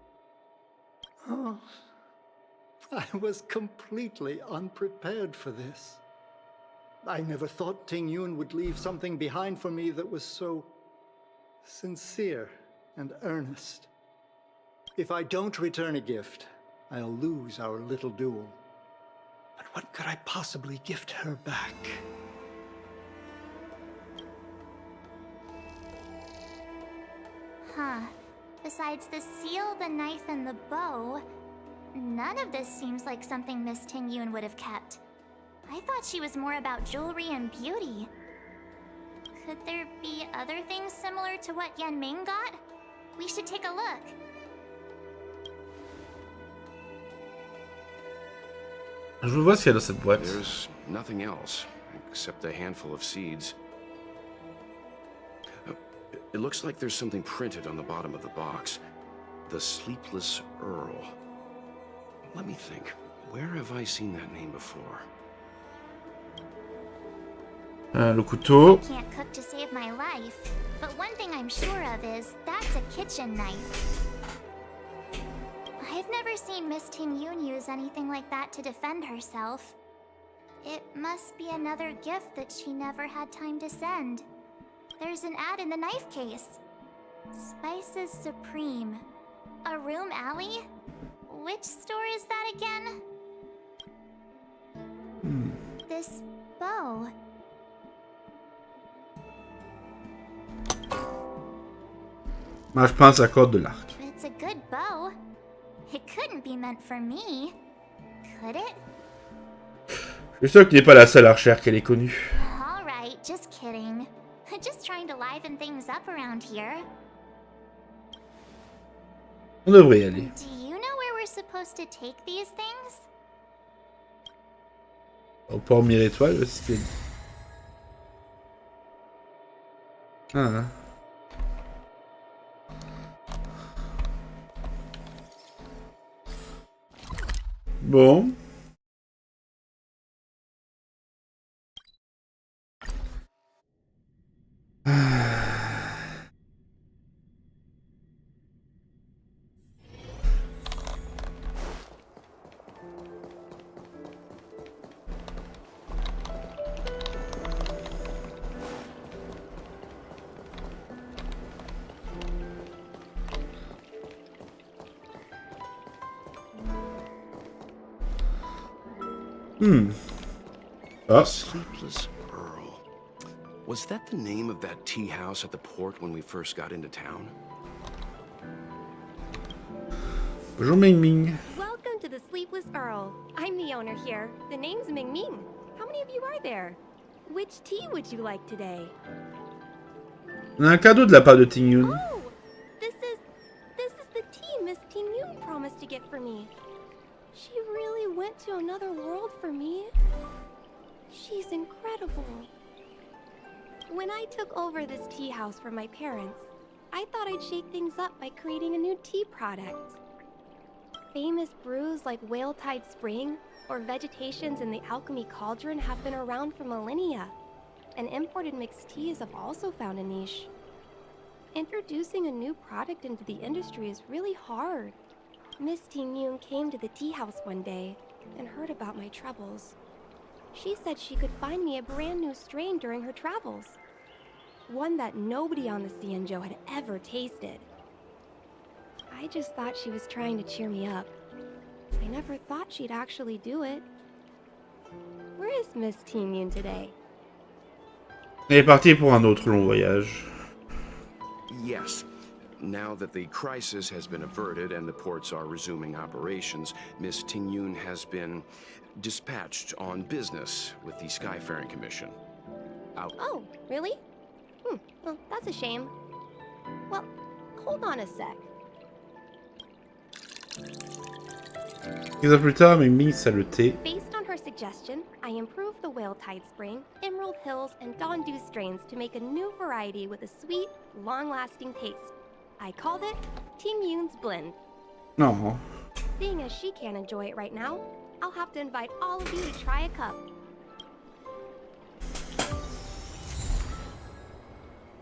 Oh, I was completely unprepared for this. I never thought Ting-Yun would leave something behind for me that was so sincere and earnest. If I don't return a gift, I'll lose our little duel. But what could I possibly gift her back? Huh. Besides the seal, the knife, and the bow, none of this seems like something Miss Ting-Yun would have kept. I thought she was more about jewelry and beauty. Could there be other things similar to what Yan Ming got? We should take a look. Je vois ce qu'il y a dans cette boîte. There's nothing else except a handful of seeds. It looks like there's something printed on the bottom of the box. The Sleepless Earl. Let me think. Where have I seen that name before? Le couteau. I can't cook to save my life, but one thing I'm sure of is that's a kitchen knife. I've never seen Miss Ting-Yun use anything like that to defend herself. It must be another gift that she never had time to send. There's an ad in the knife case. Spices Supreme. A room alley? Which store is that again? This bow. Moi, je pense à la corde de l'arc. It's a good bow. It couldn't be meant for me. Could it? Je suis sûr que tu n'es pas la seule archère qu'elle ait connue. Alright, just kidding. Just trying to liven things up around here. On devrait y aller. Do you know where we're supposed to take these things? Au port Mirétoile, c'est ce qu'il dit. Ah. Bon. The Sleepless Earl. Was that the name of that tea house at the port when we first got into town? Bonjour Ming Ming. Welcome to the Sleepless Earl. I'm the owner here. The name's Ming Ming. How many of you are there? Which tea would you like today? On a un cadeau de la part de Ting-Yun. Oh, this is the tea Miss Ting-Yun promised to get for me. She really went to another world for me. She's incredible. When I took over this tea house from my parents, I thought I'd shake things up by creating a new tea product. Famous brews like Whale Tide Spring or vegetations in the Alchemy Cauldron have been around for millennia, and imported mixed teas have also found a niche. Introducing a new product into the industry is really hard. Miss Ting-Yun came to the tea house one day and heard about my troubles. She said she could find me a brand new strain during her travels. One that nobody on the Xianzhou had ever tasted. I just thought she was trying to cheer me up. I never thought she'd actually do it. Where is Miss Teen Yoon today? Elle est partie pour un autre long voyage. Yes. Now that the crisis has been averted and the ports are resuming operations, Miss Ting Yoon has been dispatched on business with the Skyfaring Commission. Out. Oh, really? Well, that's a shame. Well, hold on a sec. 15 ans plus tard, Mimi salutait. Based on her suggestion, I improved the Whale Tide Spring, Emerald Hills, and Dondu strains to make a new variety with a sweet, long-lasting taste. I called it Ting Yoon's Blend. Non. Seeing as she can't enjoy it right now, I'll have to invite all of you to try a cup.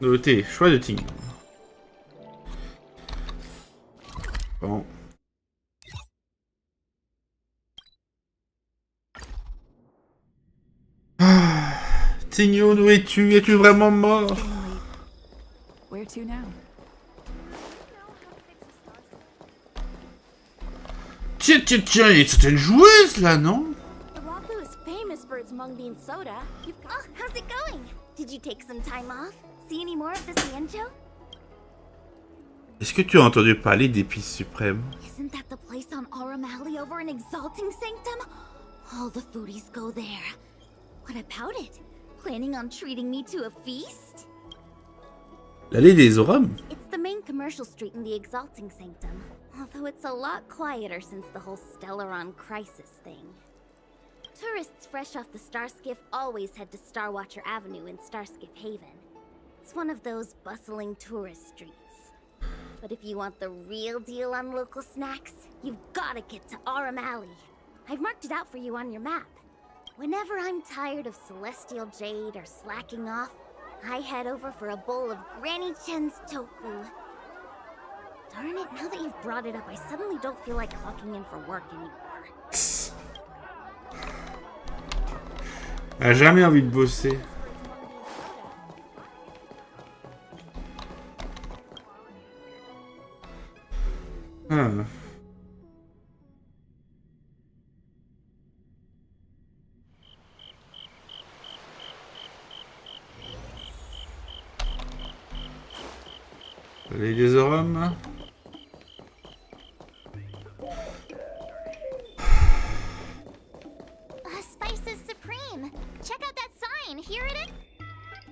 Noté, choix de Ting. Bon. Ting Yoon, où es-tu? Es-tu vraiment mort? Where to now? Tiens, c'est une joueuse là, non? The Wafu is famous for its mung bean soda. Oh, how's it going? Did you take some time off? See any more of the Ciencho? Est-ce que tu as entendu parler d'épices suprêmes? Isn't that the place on Aurum Alley over in Exalting Sanctum? All the foodies go there. What about it? Planning on treating me to a feast? L'allée des Aurum? It's the main commercial street in the Exalting Sanctum. Although it's a lot quieter since the whole Stellaron crisis thing. Tourists fresh off the Starskiff always head to Starwatcher Avenue in Starskiff Haven. It's one of those bustling tourist streets. But if you want the real deal on local snacks, you've gotta get to Aurum Alley. I've marked it out for you on your map. Whenever I'm tired of Celestial Jade or slacking off, I head over for a bowl of Granny Chen's tofu. Darn it, now that you've brought it up, I suddenly don't feel like clocking in for work anymore. Elle a jamais envie de bosser. Ah. Allez, des Aurum. Spices Supreme. Check out that sign. Hear it?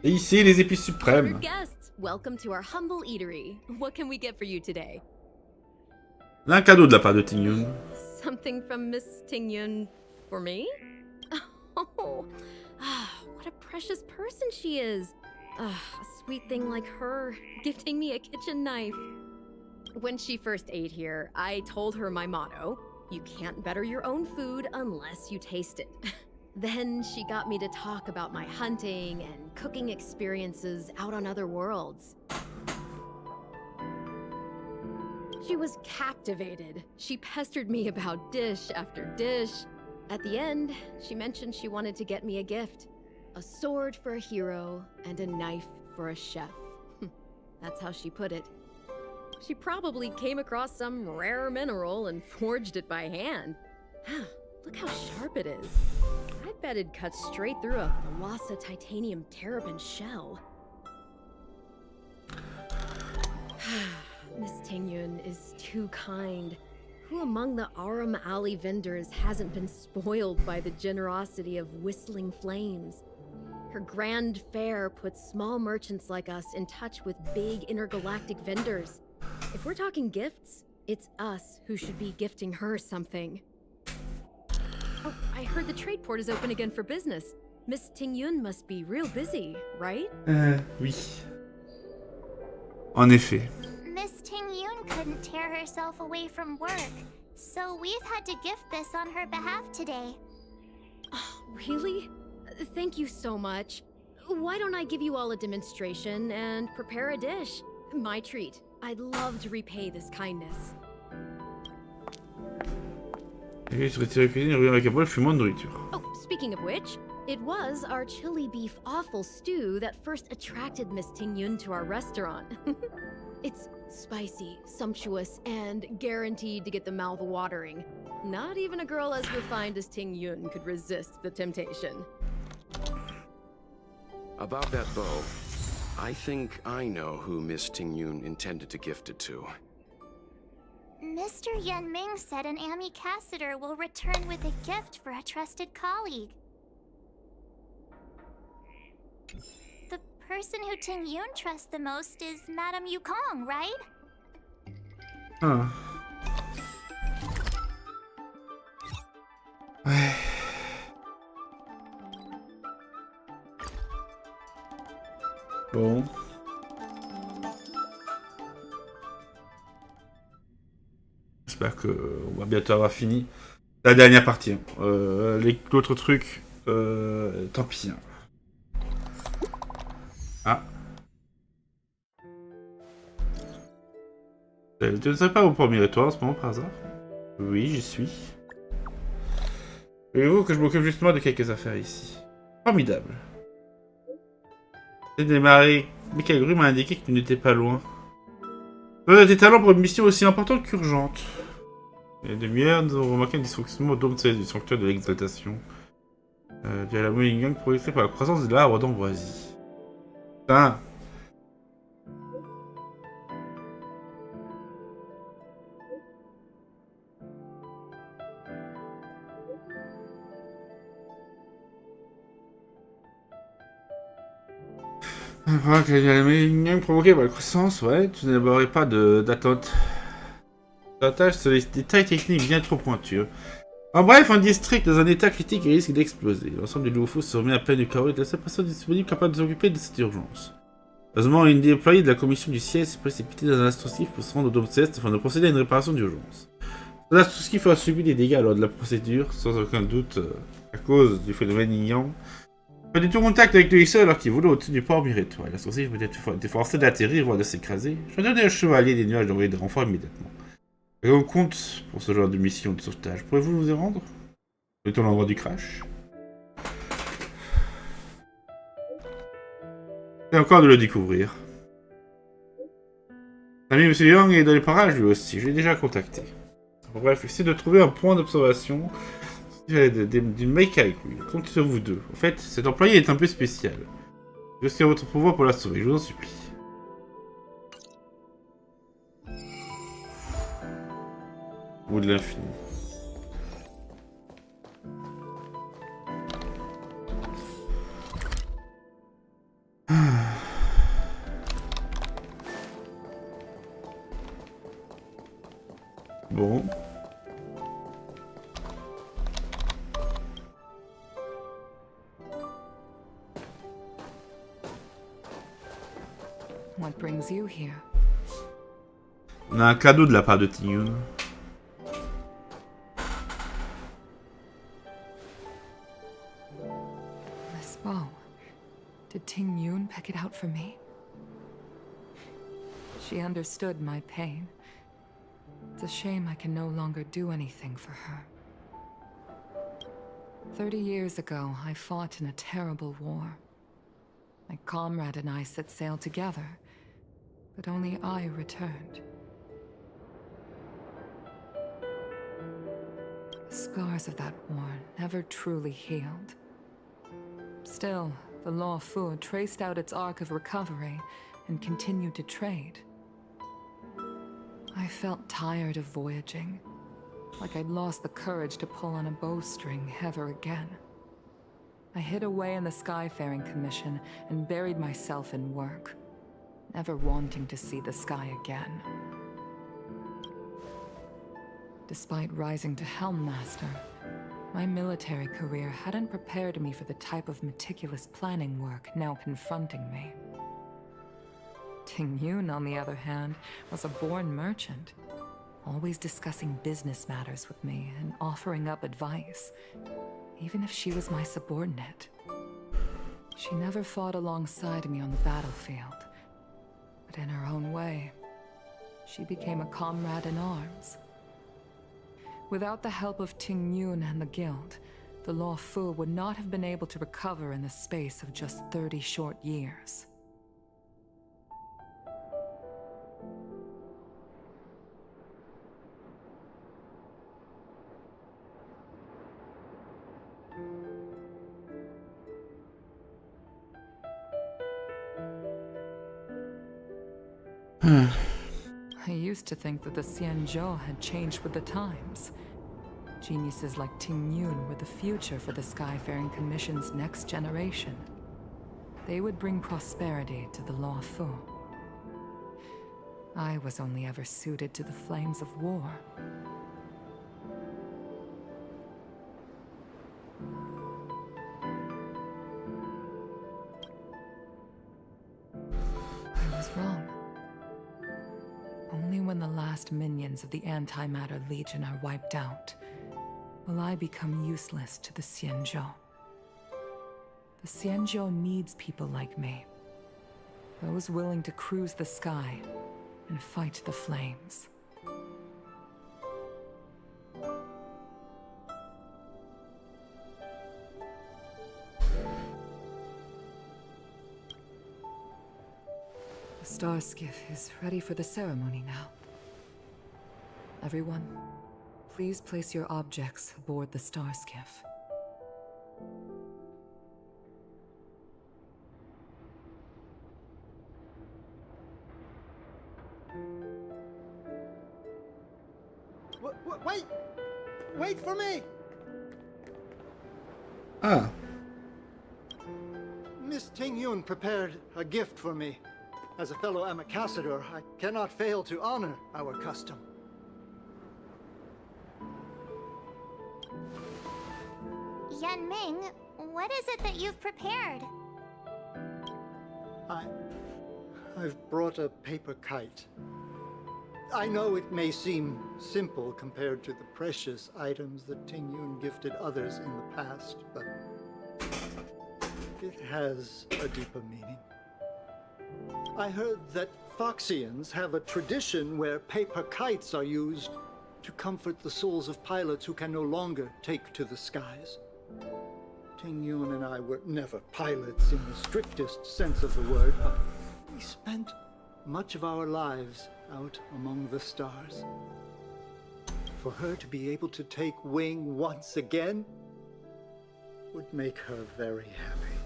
Et ici, les épices suprêmes. Guests, welcome to our humble eatery. What can we get for you today? Un cadeau de la part de Ting Yoon. Something from Miss Ting Yoon for me? Oh, what a precious person she is. A sweet thing like her, gifting me a kitchen knife. When she first ate here, I told her my motto: you can't better your own food unless you taste it. Then she got me to talk about my hunting and cooking experiences out on other worlds. She was captivated. She pestered me about dish after dish. At the end, she mentioned she wanted to get me a gift. A sword for a hero, and a knife for a chef. That's how she put it. She probably came across some rare mineral and forged it by hand. Look how sharp it is. I bet it'd cut straight through a Thalassa titanium terrapin shell. Miss Ting Yoon is too kind. Who among the Aurum Alley vendors hasn't been spoiled by the generosity of whistling flames? Her grand fare puts small merchants like us in touch with big intergalactic vendors. If we're talking gifts, it's us who should be gifting her something. Oh, I heard the trade port is open again for business. Miss Ting Yoon must be real busy, right? Oui. En effet. Miss Ting Yoon couldn't tear herself away from work, so we've had to gift this on her behalf today. Oh, really? Thank you so much. Why don't I give you all a demonstration and prepare a dish? My treat. I'd love to repay this kindness. Oh, speaking of which, it was our chili beef offal stew that first attracted Miss Ting Yoon to our restaurant. It's Spicy, sumptuous, and guaranteed to get the mouth watering. Not even a girl as refined as Ting Yun could resist the temptation. About that bow, I think I know who Miss Ting Yun intended to gift it to. Mr. Yan Ming said an ambassador will return with a gift for a trusted colleague. The person who Ting Yun trusts the most is Madame Yukong, right? Huh. Ouais. Bon. J'espère qu'on va bientôt avoir fini la dernière partie. L'autre truc, tant pis. Ah. Tu ne sais pas au premier étoile en ce moment par hasard? Oui, j'y suis. Voyez-vous que je m'occupe justement de quelques affaires ici. Formidable. J'ai démarré. Mikaguru m'a indiqué que tu n'étais pas loin. Tu as tes talents pour une mission aussi importante qu'urgente. Il y a une demi-heure, nous avons remarqué un dysfonctionnement au dôme du sanctuaire de l'exaltation. Via la Molingang progressée par la croissance de l'arbre d'ambroisie. Putain. Voilà, que la Molingang provoquée par la croissance, ouais, tu n'élaborerais pas d'attente. L'attache sur les détails techniques bien trop pointus. En bref, un district dans un état critique et risque d'exploser. L'ensemble des loups se remet à pleine du carreau et de la seule personne disponible capable de s'occuper de cette urgence. Heureusement, une des employés de la commission du ciel s'est précipitée dans un astroskiff pour se rendre au dôme céleste afin de procéder à une réparation d'urgence. L'astroskiff a subi des dégâts lors de la procédure, sans aucun doute à cause du phénomène Yin-Yang. Pas du tout contact avec le Deaso alors qu'il voulait au-dessus du port Miretoire. L'astroskiff peut être forcé d'atterrir, voire de s'écraser. Je vais donner au chevalier des nuages d'envoyer des renforts immédiatement. Et on compte pour ce genre de mission de sauvetage. Pourrez-vous nous y rendre? Mettons l'endroit du crash. C'est encore de le découvrir. L'ami M. Young est dans les parages lui aussi. Je l'ai déjà contacté. Bref, essayez de trouver un point d'observation d'une make avec lui. Comptez sur vous deux. En fait, cet employé est un peu spécial. Je suis à votre pouvoir pour la sauver, je vous en supplie. Ou de l'infini. Bon. What brings you here? On a un cadeau de la part de Ting Yun. This bow. Did Ting Yun pick it out for me? She understood my pain. It's a shame I can no longer do anything for her. 30 years ago, I fought in a terrible war. My comrade and I set sail together, but only I returned. The scars of that war never truly healed. Still, the Law Fu traced out its arc of recovery and continued to trade. I felt tired of voyaging, like I'd lost the courage to pull on a bowstring ever again. I hid away in the Skyfaring Commission and buried myself in work, never wanting to see the sky again. Despite rising to Helm Master, my military career hadn't prepared me for the type of meticulous planning work now confronting me. Ting Yun, on the other hand, was a born merchant, always discussing business matters with me and offering up advice, even if she was my subordinate. She never fought alongside me on the battlefield, but in her own way, she became a comrade in arms. Without the help of Ting Yun and the Guild, the Law Fu would not have been able to recover in the space of just 30 short years. I used to think that the Xianzhou had changed with the times. Geniuses like Ting Yun were the future for the Skyfaring Commission's next generation. They would bring prosperity to the Luofu. I was only ever suited to the flames of war. I was wrong. Only when the last minions of the Antimatter Legion are wiped out will I become useless to the Xianzhou. The Xianzhou needs people like me. Those willing to cruise the sky and fight the flames. The star skiff is ready for the ceremony now. Everyone, please place your objects aboard the star skiff. Wait! Wait for me! Ah. Miss Ting Yun prepared a gift for me. As a fellow ambassador, I cannot fail to honor our custom. Yanming, what is it that you've prepared? I've brought a paper kite. I know it may seem simple compared to the precious items that Ting Yun gifted others in the past, but it has a deeper meaning. I heard that Foxians have a tradition where paper kites are used to comfort the souls of pilots who can no longer take to the skies. Ting Yun and I were never pilots in the strictest sense of the word, but we spent much of our lives out among the stars. For her to be able to take wing once again would make her very happy.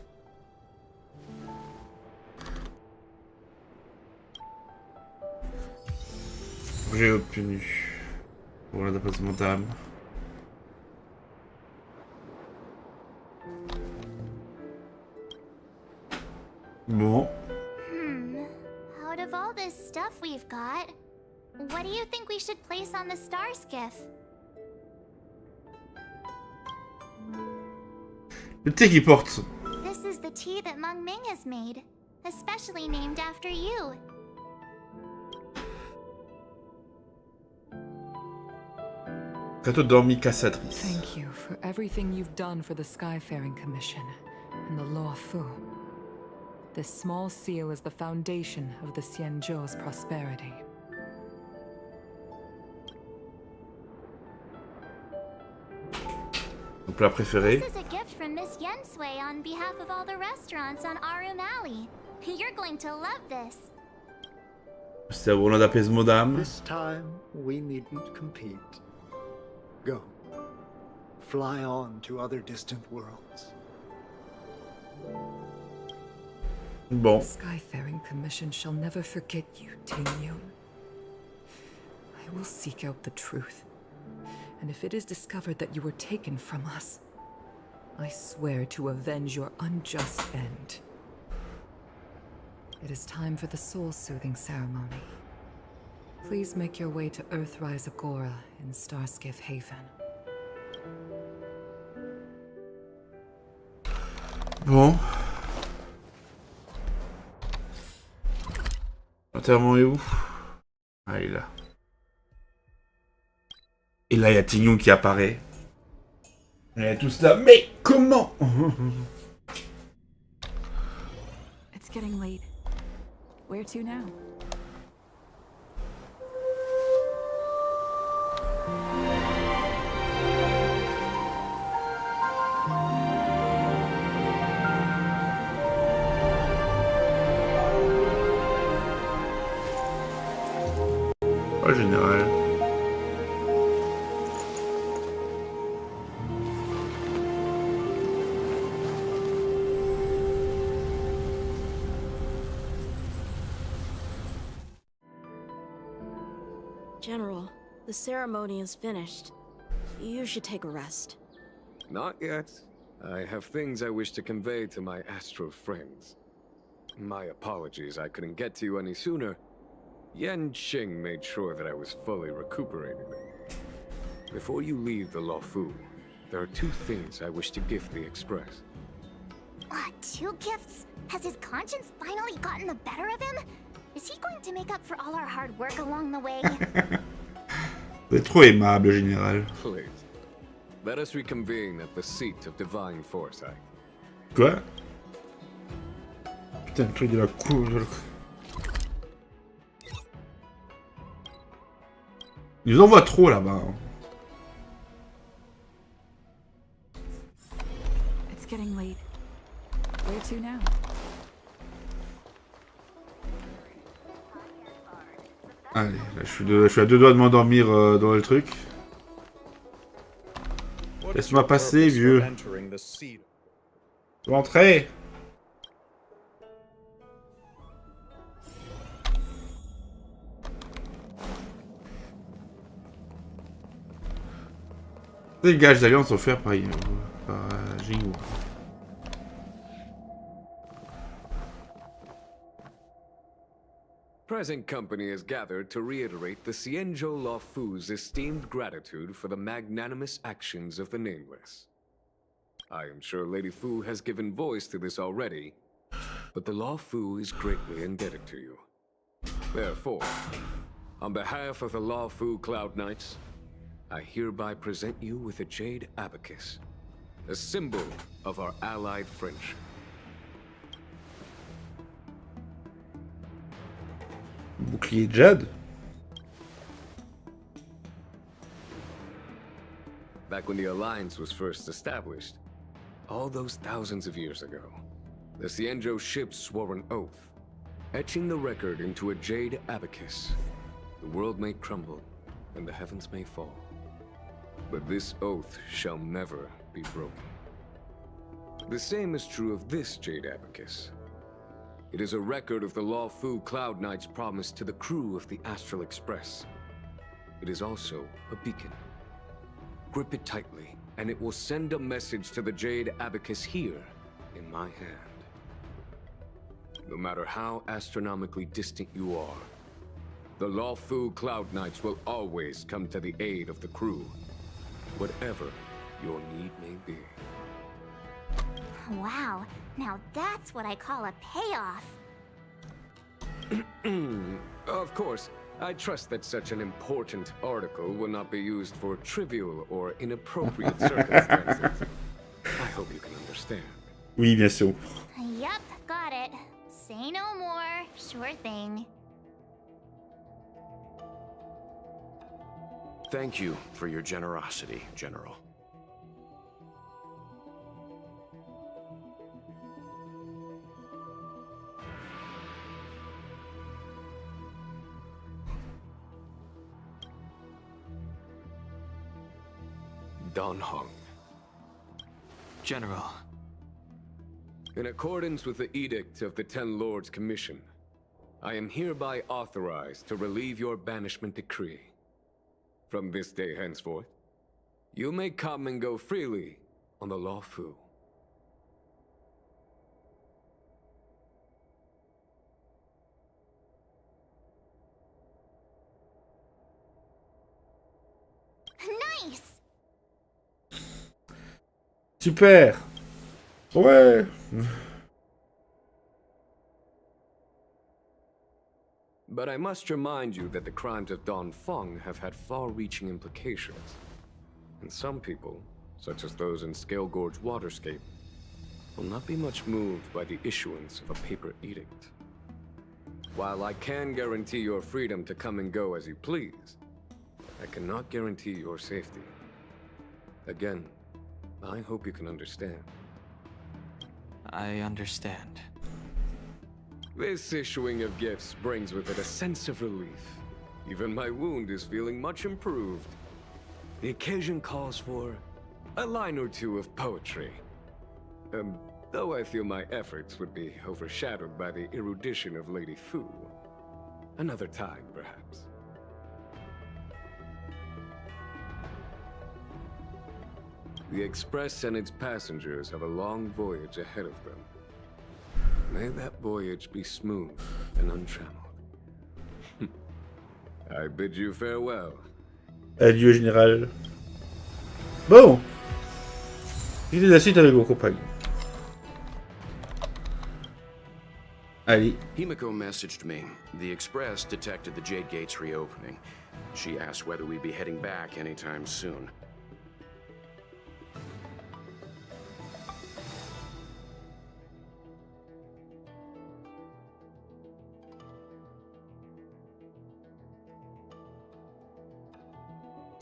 J'ai obtenu. Voilà d'apaisement d'âme. Bon. Out of all this stuff we've got, what do you think we should place on the star skiff? Le thé qu'il porte. This is the tea that Meng Ming has made, especially named after you. Gâteau dormi cassatrice. Thank you for everything you've done for the Skyfaring Commission and the Luofu. This small seal is the foundation of the Xianzhou's prosperity. Mon plat préféré. This is a gift from Miss Yensui on behalf of all the restaurants on Arum Alley. You're going to love this. C'est un rouleau d'apaisement d'âme. This time we needn't compete. Go. Fly on to other distant worlds. Bon. The Skyfaring Commission shall never forget you, Ting Yun. I will seek out the truth. And if it is discovered that you were taken from us, I swear to avenge your unjust end. It is time for the soul-soothing ceremony. Please make your way to Earthrise Agora in Starskiff Haven. Bon. L'enterrement est où? Ah, il est là. Et là, il y a Tignon qui apparaît. Et il y a tout cela. Mais comment? It's getting late. Where to now? Oh, général. General, the ceremony is finished. You should take a rest. Not yet. I have things I wish to convey to my astral friends. My apologies I couldn't get to you any sooner. Yan Qing made sure that I was fully recuperated. Before you leave the Luofu, there are 2 things I wish to gift the Express. 2 gifts? Has his conscience finally gotten the better of him? Is he going to make up for all our hard work along the way? Vous êtes trop aimable, général. Please, let us reconvene at the seat of divine foresight. Quoi? Putain, le truc de la cour. Ils nous envoient trop là-bas. It's getting late. Where to now? Allez, là, je suis à 2 doigts de m'endormir dans le truc. Laisse-moi passer, vieux. Rentrez. Les gages d'alliance offerts par Jingu. Present company is gathered to reiterate the Xianzhou Luofu's esteemed gratitude for the magnanimous actions of the Nameless. I am sure Lady Fu has given voice to this already, but the Luofu is greatly indebted to you. Therefore, on behalf of the Luofu Cloud Knights, I hereby present you with a jade abacus, a symbol of our allied friendship. Bouclier de jade. Back when the Alliance was first established, all those thousands of years ago, the Xianzhou ships swore an oath, etching the record into a jade abacus. The world may crumble, and the heavens may fall. But this oath shall never be broken. The same is true of this jade abacus. It is a record of the Luofu Cloud Knight's promise to the crew of the Astral Express. It is also a beacon. Grip it tightly, and it will send a message to the Jade Abacus here, in my hand. No matter how astronomically distant you are, the Luofu Cloud Knights will always come to the aid of the crew, whatever your need may be. Wow, now that's what I call a payoff. Of course, I trust that such an important article will not be used for trivial or inappropriate circumstances. I hope you can understand. Oui, bien sûr. Yup, got it. Say no more. Sure thing. Thank you for your generosity, General. Don Hong. General. In accordance with the Edict of the Ten Lords Commission, I am hereby authorized to relieve your banishment decree. From this day henceforth, you may come and go freely on the Luofu. Nice! Super! Ouais! But I must remind you that the crimes of Don Feng have had far-reaching implications. And some people, such as those in Scale Gorge Waterscape, will not be much moved by the issuance of a paper edict. While I can guarantee your freedom to come and go as you please, I cannot guarantee your safety. Again, I hope you can understand. I understand. This issuing of gifts brings with it a sense of relief. Even my wound is feeling much improved. The occasion calls for a line or two of poetry. Though I feel my efforts would be overshadowed by the erudition of Lady Fu. Another time, perhaps. The Express and its passengers have a long voyage ahead of them. May that voyage be smooth and untrammeled. I bid you farewell. Adieu, général. Bon. J'ai la suite avec vos compagnons. Allez. Himiko messaged me. The Express detected the Jade Gates reopening. She asked whether we'd be heading back anytime soon.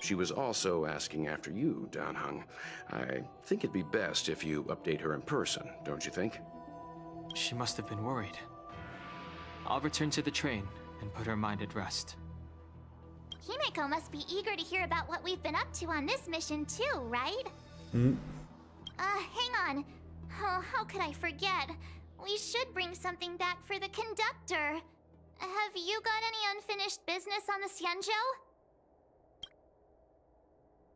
She was also asking after you, Danhung. I think it'd be best if you update her in person, don't you think? She must have been worried. I'll return to the train and put her mind at rest. Himiko must be eager to hear about what we've been up to on this mission too, right? Hang on. Oh, how could I forget? We should bring something back for the conductor. Have you got any unfinished business on the Xianzhou?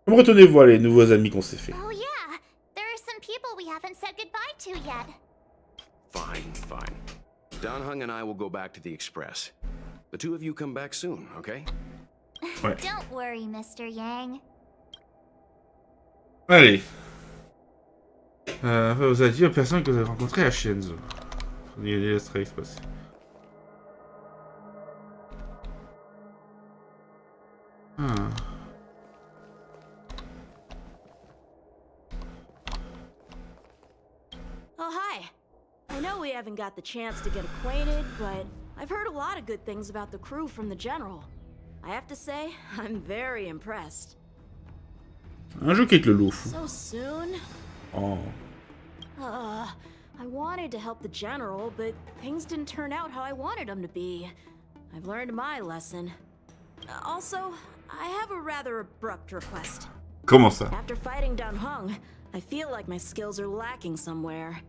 Retenez-vous les nouveaux amis qu'on s'est fait. Oh yeah, there are some people we haven't said goodbye to yet. Fine, fine. Danhung and I will go back to the Express. The two of you come back soon, okay? Ouais. Don't worry, Mr. Yang. Allez. Vous avez dit aux personnes que vous avez rencontrées à Shenzhou. Il y a des extraits express. Oh, hi. I know we haven't got the chance to get acquainted, but I've heard a lot of good things about the crew from the General. I have to say, I'm very impressed. Un jeu quitte le loup. So soon? Oh. I wanted to help the General, but things didn't turn out how I wanted them to be. I've learned my lesson. Also, I have a rather abrupt request. Comment ça? After fighting Danhung, I feel like my skills are lacking somewhere.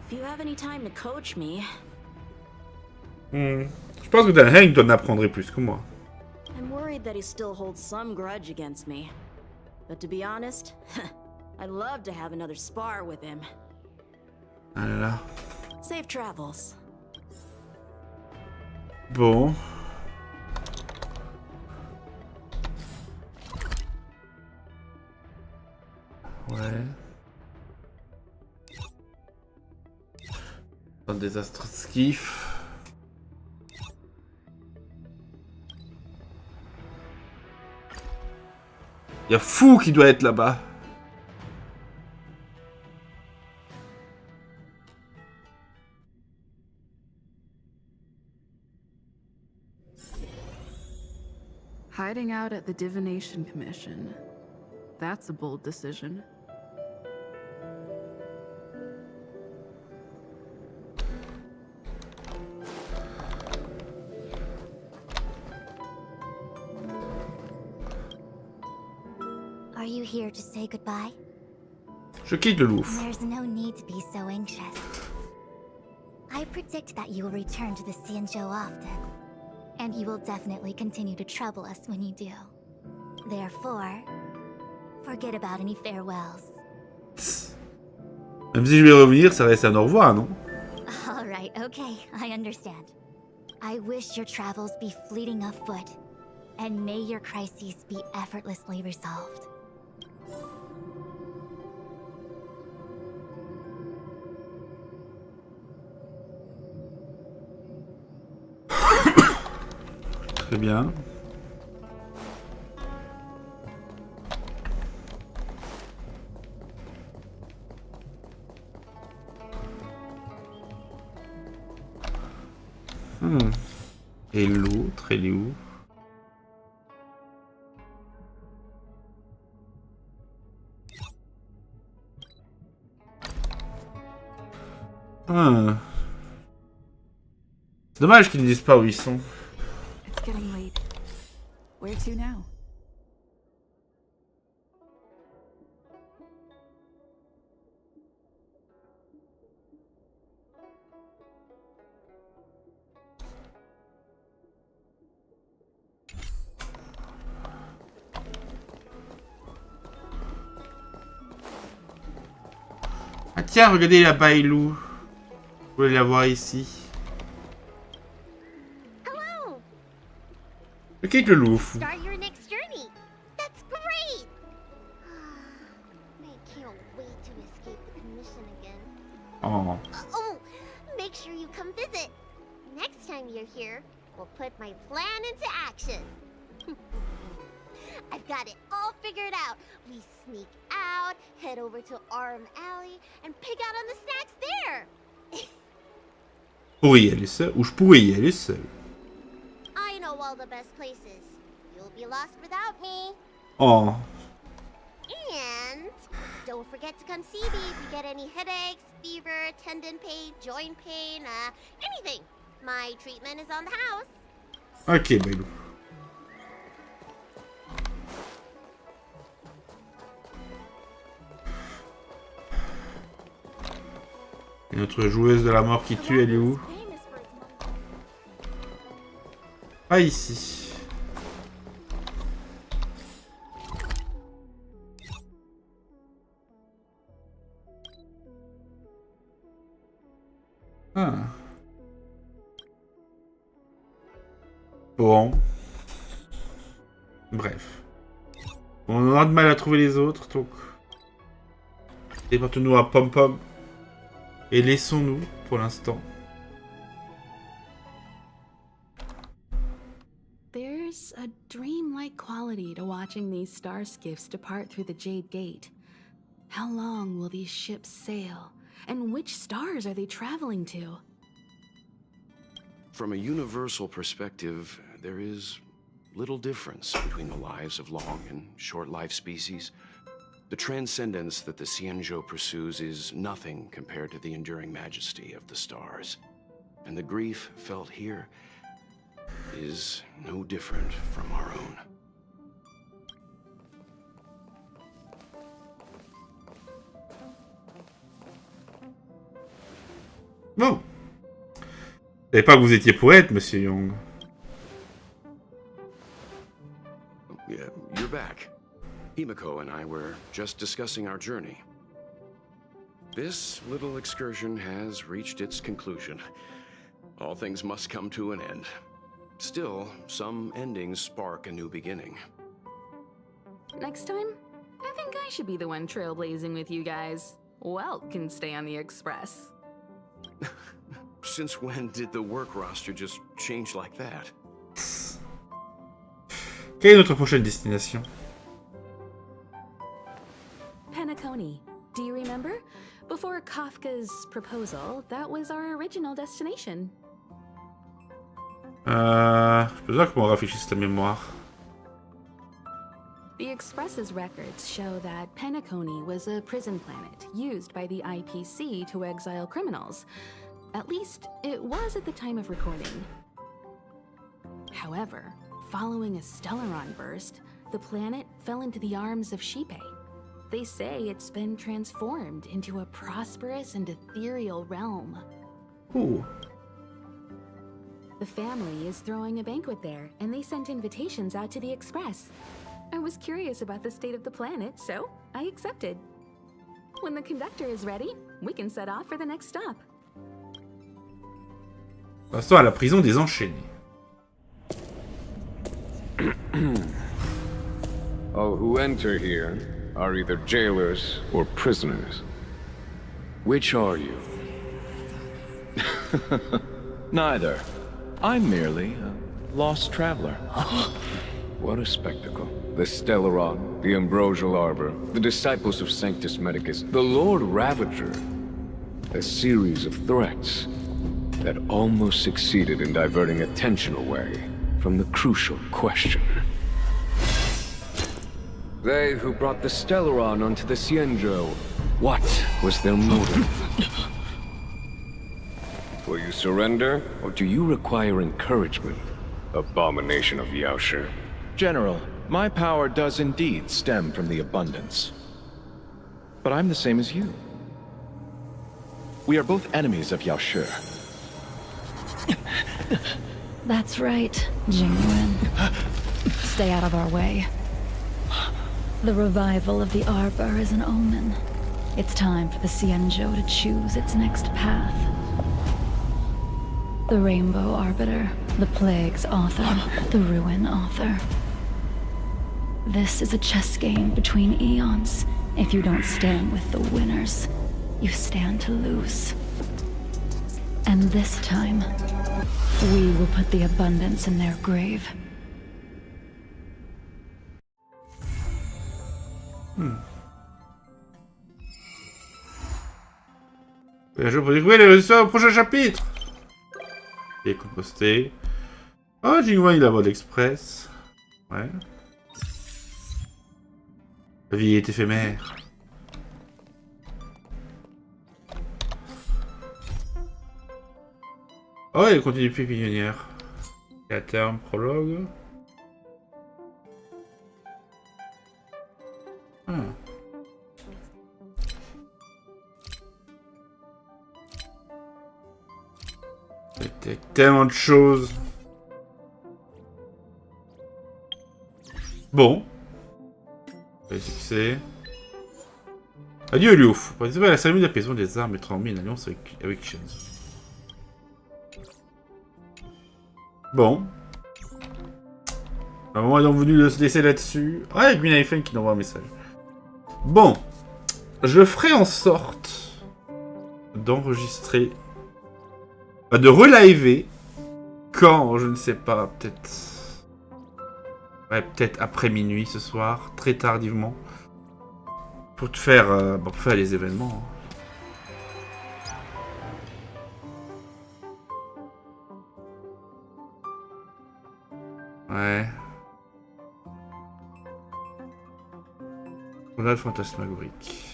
If you have any time to coach me... Je pense que Danhung doit en apprendre plus que moi. I'm worried that he still holds some grudge against me. But to be honest, I'd love to have another spar with him. Ah là là. Safe travels. Bon. Ouais. Un désastre de skiff. Il y a Fou qui doit être là-bas. Hiding out at the Divination Commission. That's a bold decision. Are you here to say goodbye? Je quitte le Louvre. There's no need to be so anxious. I predict that you will return to the Xianzhou often. And you will definitely continue to trouble us when you do. Therefore, forget about any farewells. Même si je vais revenir, ça reste un au revoir, non? Alright, okay, I understand. I wish your travels be fleeting of foot, and may your crises be effortlessly resolved. Très bien. Et l'autre, elle est où? C'est dommage qu'ils ne disent pas où ils sont. It's getting late. Where to now? Ah tiens, regardez la Bailou. Vous voulez la voir ici. Hello. Ok, le loup fou. Start your next journey. That's great. I can't wait to escape the commission again. Oh. Oh, make sure you come visit. Next time you're here, we'll put my plan into action. I've got it all figured out. We sneak out, head over to Arm Alley, and pick out on the snacks there. Pourrais y aller seul, ou je pourrais y aller seul. I know all the best places. You'll be lost without me. Oh. And don't forget to come see me if you get any headaches, fever, tendon pain, joint pain, anything. My treatment is on the house. Ok, Bailou. Et notre joueuse de la mort qui tue, elle est où? Pas ici. Ah. Bon. Bref. On a de mal à trouver les autres, donc... Déportons-nous à Pom Pom. Et laissons-nous, pour l'instant. There's a dreamlike quality to watching these star skiffs depart through the Jade Gate. How long will these ships sail? And which stars are they traveling to? From a universal perspective, there is little difference between the lives of long and short-lived species. The transcendence that the Xianzhou pursues is nothing compared to the enduring majesty of the stars. And the grief felt here is no different from our own. Bon. Je savais pas que vous étiez poète, Monsieur Young. Yeah, you're back. Himiko and I were just discussing our journey. This little excursion has reached its conclusion. All things must come to an end. Still, some endings spark a new beginning. Next time, I think I should be the one trailblazing with you guys. Welt can stay on the Express. Since when did the work roster just change like that? Quelle est notre prochaine destination? Penacony. Do you remember? Before Kafka's proposal, that was our original destination. Je peux dire qu'on rafraîchisse la mémoire. The Express's records show that Penacony was a prison planet used by the IPC to exile criminals. At least, it was at the time of recording. However, following a Stellaron burst, the planet fell into the arms of Shipe. They say it's been transformed into a prosperous and ethereal realm. Ooh. The family is throwing a banquet there, and they sent invitations out to the Express. I was curious about the state of the planet, so I accepted. When the conductor is ready, we can set off for the next stop. Passons à la prison des enchaînés. All who enter here are either jailers or prisoners. Which are you? Neither. I'm merely a lost traveler. What a spectacle. The Stellaron, the Ambrosial Arbor, the disciples of Sanctus Medicus, the Lord Ravager. A series of threats that almost succeeded in diverting attention away from the crucial question. They who brought the Stellaron onto the Xianzhou, what was their motive? Will you surrender, or do you require encouragement? Abomination of Yaoshi. General, my power does indeed stem from the abundance. But I'm the same as you. We are both enemies of Yaoshi. That's right, Jingwen. Stay out of our way. The revival of the Arbor is an omen. It's time for the Xianzhou to choose its next path. The Rainbow Arbiter, the Plague's author, the Ruin author. This is a chess game between eons. If you don't stand with the winners, you stand to lose. And this time, we will put the abundance in their grave. Je peux découvrir les résultats au prochain chapitre. Et composté. Oh, Jingwen, il a voie d'express. Ouais. La vie est éphémère. Oh, il continue plus pionnière. Et à terme, prologue. C'était tellement de choses. Bon. Succès. Adieu Liouf. Participez à la cérémonie d'apaisement des armes et transmis une alliance avec Shen. Bon. À un moment, ils ont voulu se laisser là-dessus. Ah, avec une iPhone qui nous envoie un message. Bon. Je ferai en sorte d'enregistrer... de reliver quand, je ne sais pas, peut-être... Ouais, peut-être après minuit ce soir, très tardivement. Pour te faire, pour faire les événements. Ouais. Journal fantasmagorique.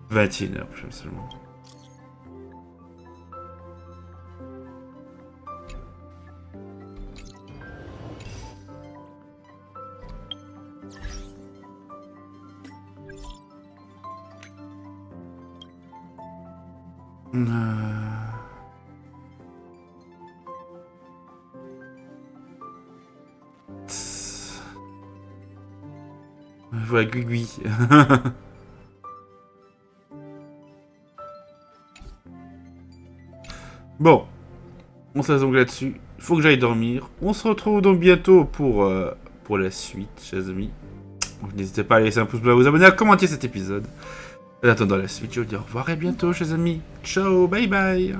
« 21h, j'aime seulement. » Voilà, Gugui. Bon, on se laisse donc là-dessus. Il faut que j'aille dormir. On se retrouve donc bientôt pour la suite, chers amis. N'hésitez pas à laisser un pouce bleu, à vous abonner, à commenter cet épisode. En attendant la suite, je vous dis au revoir et à bientôt, chers amis. Ciao, bye bye.